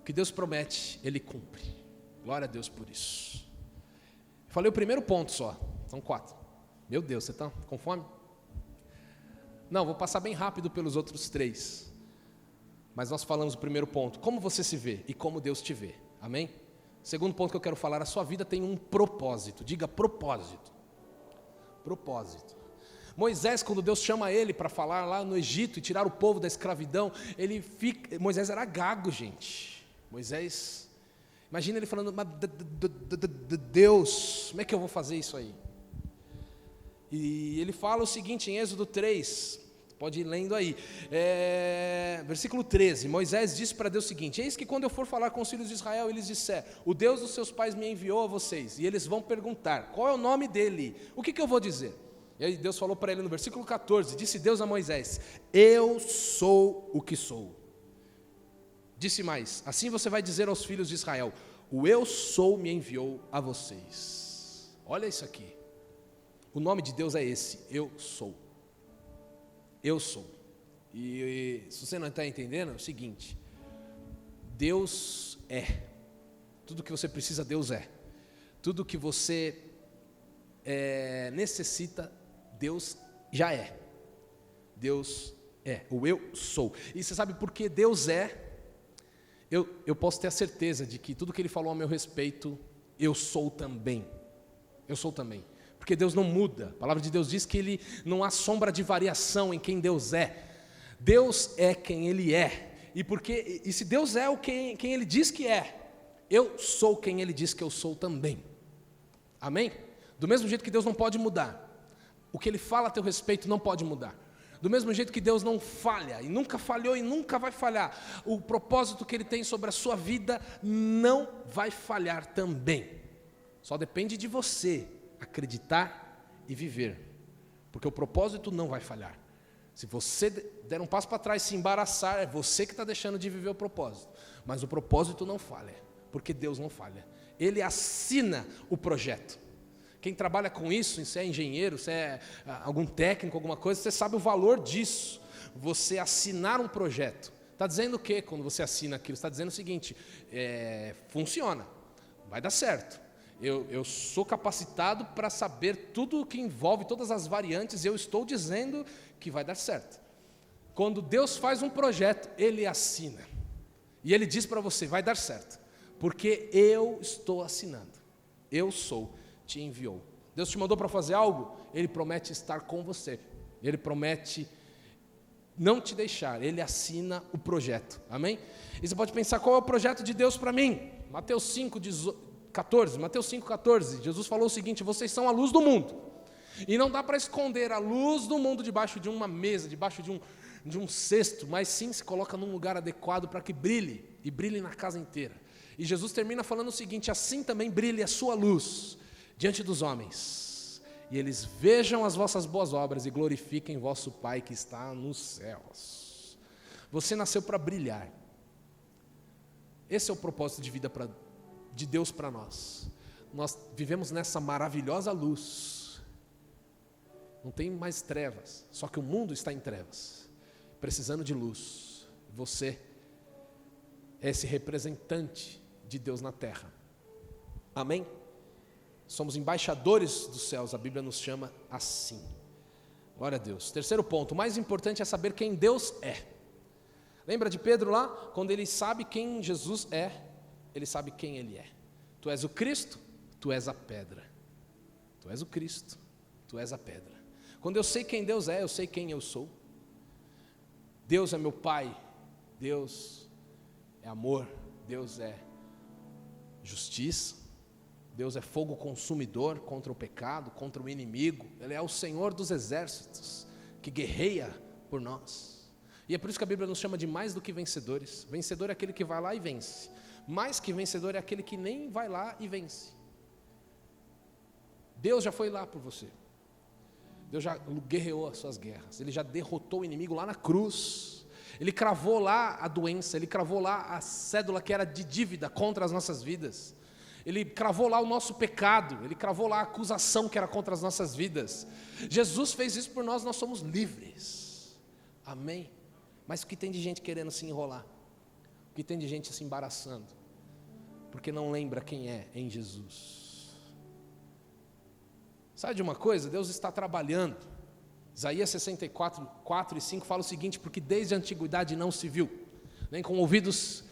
O que Deus promete, Ele cumpre. Glória a Deus por isso. Falei o primeiro ponto só, são 4. Meu Deus, você está com fome? Não, vou passar bem rápido pelos outros 3. Mas nós falamos o primeiro ponto, como você se vê e como Deus te vê. Amém? Segundo ponto que eu quero falar, a sua vida tem um propósito. Diga propósito. Propósito. Moisés, quando Deus chama ele para falar lá no Egito e tirar o povo da escravidão, Moisés era gago, gente. Moisés, imagina ele falando: Deus, como é que eu vou fazer isso aí? E ele fala o seguinte em Êxodo 3, pode ir lendo aí, versículo 13, Moisés disse para Deus o seguinte: eis que quando eu for falar com os filhos de Israel, eles disser, o Deus dos seus pais me enviou a vocês, e eles vão perguntar, qual é o nome dele? O que eu vou dizer? E aí Deus falou para ele no versículo 14, disse Deus a Moisés: eu sou o que sou. Disse mais, assim você vai dizer aos filhos de Israel, o eu sou me enviou a vocês. Olha isso aqui. O nome de Deus é esse, eu sou. Eu sou. E se você não está entendendo, é o seguinte: Deus é. Tudo que você precisa, Deus é. Tudo que você necessita, Deus já é. Deus é. O eu sou. E você sabe por que Deus é? Eu posso ter a certeza de que tudo que Ele falou a meu respeito, eu sou também. Eu sou também. Porque Deus não muda. A palavra de Deus diz que Ele não há sombra de variação em quem Deus é. Deus é quem Ele é. E se Deus é quem Ele diz que é, eu sou quem Ele diz que eu sou também. Amém? Do mesmo jeito que Deus não pode mudar. O que Ele fala a teu respeito não pode mudar. Do mesmo jeito que Deus não falha, e nunca falhou e nunca vai falhar. O propósito que Ele tem sobre a sua vida não vai falhar também. Só depende de você acreditar e viver, porque o propósito não vai falhar. Se você der um passo para trás, se embaraçar, é você que está deixando de viver o propósito, mas o propósito não falha, porque Deus não falha. Ele assina o projeto. Quem trabalha com isso, se é engenheiro, se é algum técnico, alguma coisa, você sabe o valor disso. Você assinar um projeto, está dizendo o quê quando você assina aquilo? Está dizendo o seguinte, funciona. vai dar certo. Eu sou capacitado para saber tudo o que envolve todas as variantes, e eu estou dizendo que vai dar certo. Quando Deus faz um projeto, Ele assina. E Ele diz para você, vai dar certo. Porque eu estou assinando. Eu sou, te enviou. Deus te mandou para fazer algo, Ele promete estar com você. Ele promete não te deixar, Ele assina o projeto. Amém? E você pode pensar, qual é o projeto de Deus para mim? Mateus 5,14, Jesus falou o seguinte, vocês são a luz do mundo. E não dá para esconder a luz do mundo debaixo de uma mesa, debaixo de um cesto, mas sim se coloca num lugar adequado para que brilhe, e brilhe na casa inteira. E Jesus termina falando o seguinte, assim também brilhe a sua luz diante dos homens, e eles vejam as vossas boas obras e glorifiquem vosso Pai que está nos céus. Você nasceu para brilhar. Esse é o propósito de vida de Deus para nós. Nós vivemos nessa maravilhosa luz. Não tem mais trevas, só que o mundo está em trevas, precisando de luz. Você é esse representante de Deus na terra. Amém? Somos embaixadores dos céus, a Bíblia nos chama assim. Glória a Deus. Terceiro ponto, o mais importante é saber quem Deus é. Lembra de Pedro lá? Quando ele sabe quem Jesus é, ele sabe quem ele é. Tu és o Cristo, tu és a pedra. Tu és o Cristo, tu és a pedra. Quando eu sei quem Deus é, eu sei quem eu sou. Deus é meu Pai, Deus é amor, Deus é justiça, Deus é fogo consumidor contra o pecado, contra o inimigo. Ele é o Senhor dos exércitos, que guerreia por nós. E é por isso que a Bíblia nos chama de mais do que vencedores. Vencedor é aquele que vai lá e vence. Mais que vencedor é aquele que nem vai lá e vence. Deus já foi lá por você. Deus já guerreou as suas guerras. Ele já derrotou o inimigo lá na cruz. Ele cravou lá a doença. Ele cravou lá a cédula que era de dívida contra as nossas vidas. Ele cravou lá o nosso pecado. Ele cravou lá a acusação que era contra as nossas vidas. Jesus fez isso por nós, nós somos livres. Amém? Mas o que tem de gente querendo se enrolar? O que tem de gente se embaraçando? Porque não lembra quem é em Jesus. Sabe de uma coisa? Deus está trabalhando. Isaías 64, 4 e 5 fala o seguinte, porque desde a antiguidade não se viu, nem com ouvidos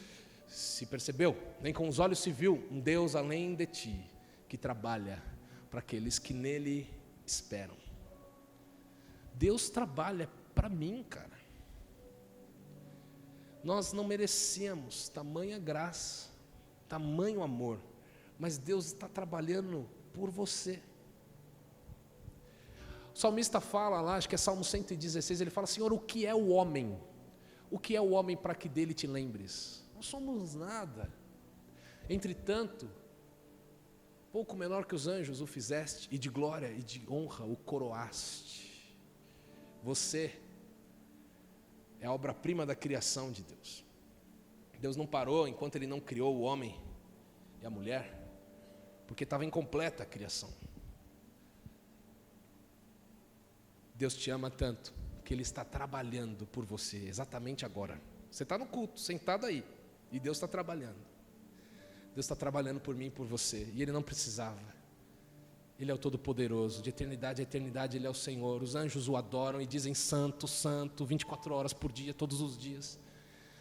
se percebeu, nem com os olhos se viu, um Deus além de ti, que trabalha para aqueles que nele esperam. Deus trabalha para mim, cara. Nós não merecíamos tamanha graça, tamanho amor, mas Deus está trabalhando por você. O salmista fala lá, acho que é Salmo 116, ele fala, Senhor, o que é o homem? O que é o homem para que dele te lembres? Não somos nada. Entretanto, pouco menor que os anjos o fizeste, e de glória e de honra o coroaste. Você é a obra-prima da criação de Deus. Deus não parou enquanto Ele não criou o homem e a mulher, porque estava incompleta a criação. Deus te ama tanto, que Ele está trabalhando por você, exatamente agora. Você está no culto, sentado aí, e Deus está trabalhando. Deus está trabalhando por mim e por você, e Ele não precisava. Ele é o Todo-Poderoso, de eternidade a eternidade Ele é o Senhor. Os anjos o adoram e dizem santo, santo, 24 horas por dia, todos os dias.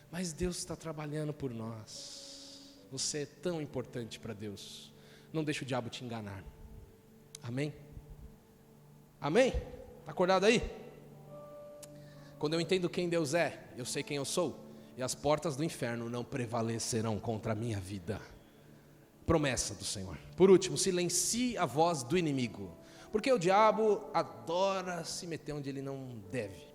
Mas Deus está trabalhando por nós. Você é tão importante para Deus. Não deixe o diabo te enganar. Amém? Amém? Está acordado aí? Quando eu entendo quem Deus é, eu sei quem eu sou, e as portas do inferno não prevalecerão contra a minha vida. Promessa do Senhor. Por último, silencie a voz do inimigo, porque o diabo adora se meter onde ele não deve.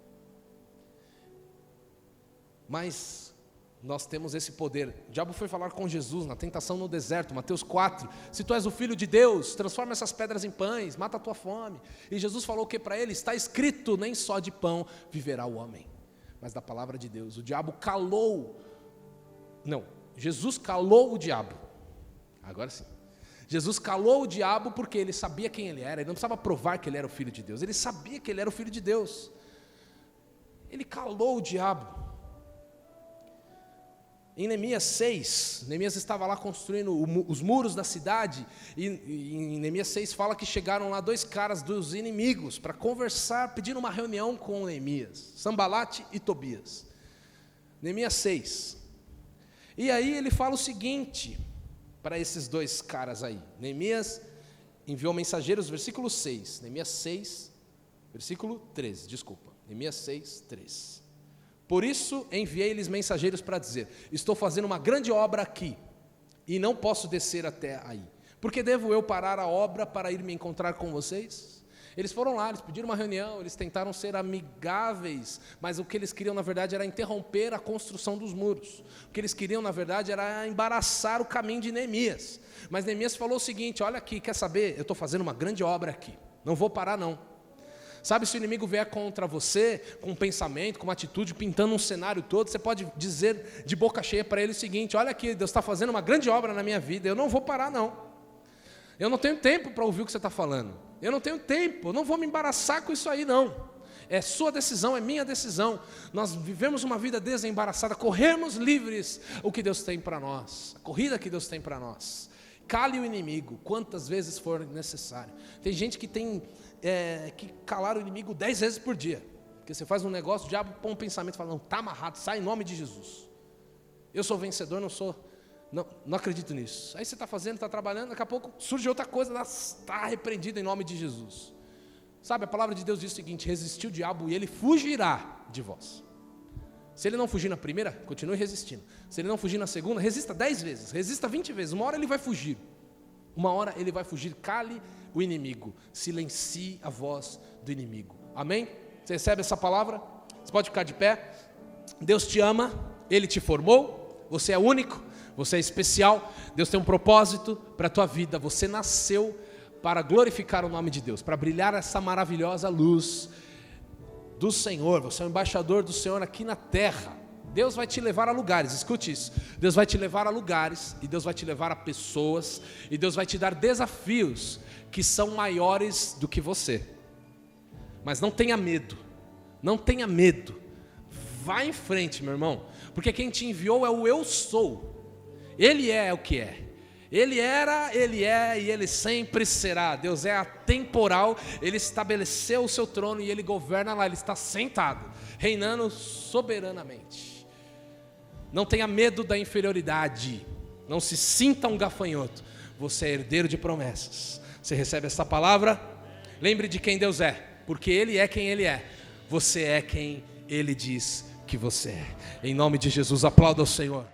Mas nós temos esse poder. O diabo foi falar com Jesus na tentação no deserto, Mateus 4. Se tu és o Filho de Deus, transforma essas pedras em pães, mata a tua fome. E Jesus falou o que para ele? Está escrito, nem só de pão viverá o homem, mas da palavra de Deus. O diabo calou. Não, Jesus calou o diabo. Agora sim. Jesus calou o diabo porque ele sabia quem ele era. Ele não precisava provar que ele era o Filho de Deus. Ele sabia que ele era o Filho de Deus. Ele calou o diabo. Em Neemias 6, Neemias estava lá construindo os muros da cidade, e em Neemias 6 fala que chegaram lá 2 caras dos inimigos para conversar, pedindo uma reunião com Neemias, Sambalate e Tobias. Neemias 6. E aí ele fala o seguinte para esses 2 caras aí. Neemias enviou mensageiros, versículo 6, Neemias 6, versículo 13, desculpa, Neemias 6, 3. Por isso enviei-lhes mensageiros para dizer: estou fazendo uma grande obra aqui, e não posso descer até aí. Porque devo eu parar a obra para ir me encontrar com vocês? Eles foram lá, eles pediram uma reunião, eles tentaram ser amigáveis, mas o que eles queriam na verdade era interromper a construção dos muros. O que eles queriam na verdade era embaraçar o caminho de Neemias. Mas Neemias falou o seguinte: olha aqui, quer saber? Eu estou fazendo uma grande obra aqui, não vou parar não. Sabe, se o inimigo vier contra você, com um pensamento, com uma atitude, pintando um cenário todo, você pode dizer de boca cheia para ele o seguinte: olha aqui, Deus está fazendo uma grande obra na minha vida, eu não vou parar não. Eu não tenho tempo para ouvir o que você está falando. Eu não tenho tempo, eu não vou me embaraçar com isso aí não. É sua decisão, é minha decisão. Nós vivemos uma vida desembaraçada, corremos livres o que Deus tem para nós, a corrida que Deus tem para nós. Cale o inimigo quantas vezes for necessário. Tem gente que tem que calar o inimigo 10 vezes por dia. Porque você faz um negócio, o diabo põe um pensamento e fala: não, está amarrado, sai em nome de Jesus. Eu sou vencedor, não acredito nisso. Aí você está fazendo, está trabalhando, daqui a pouco surge outra coisa, está repreendido em nome de Jesus. Sabe, a palavra de Deus diz o seguinte: resistir o diabo e ele fugirá de vós. Se ele não fugir na primeira, continue resistindo. Se ele não fugir na segunda, resista 10 vezes, resista 20 vezes. Uma hora ele vai fugir. Uma hora ele vai fugir. Cale o inimigo, silencie a voz do inimigo. Amém? Você recebe essa palavra? Você pode ficar de pé. Deus te ama, Ele te formou, você é único, você é especial. Deus tem um propósito para a tua vida. Você nasceu para glorificar o nome de Deus, para brilhar essa maravilhosa luz do Senhor. Você é um embaixador do Senhor aqui na terra. Deus vai te levar a lugares, escute isso. Deus vai te levar a lugares, e Deus vai te levar a pessoas, e Deus vai te dar desafios que são maiores do que você. Mas não tenha medo, não tenha medo. Vá em frente, meu irmão, porque quem te enviou é o eu sou. Ele é o que é. Ele era, Ele é e Ele sempre será. Deus é atemporal, Ele estabeleceu o seu trono e Ele governa lá, Ele está sentado, reinando soberanamente. Não tenha medo da inferioridade, não se sinta um gafanhoto, você é herdeiro de promessas. Você recebe essa palavra? Lembre de quem Deus é, porque Ele é quem Ele é, você é quem Ele diz que você é. Em nome de Jesus, aplauda o Senhor.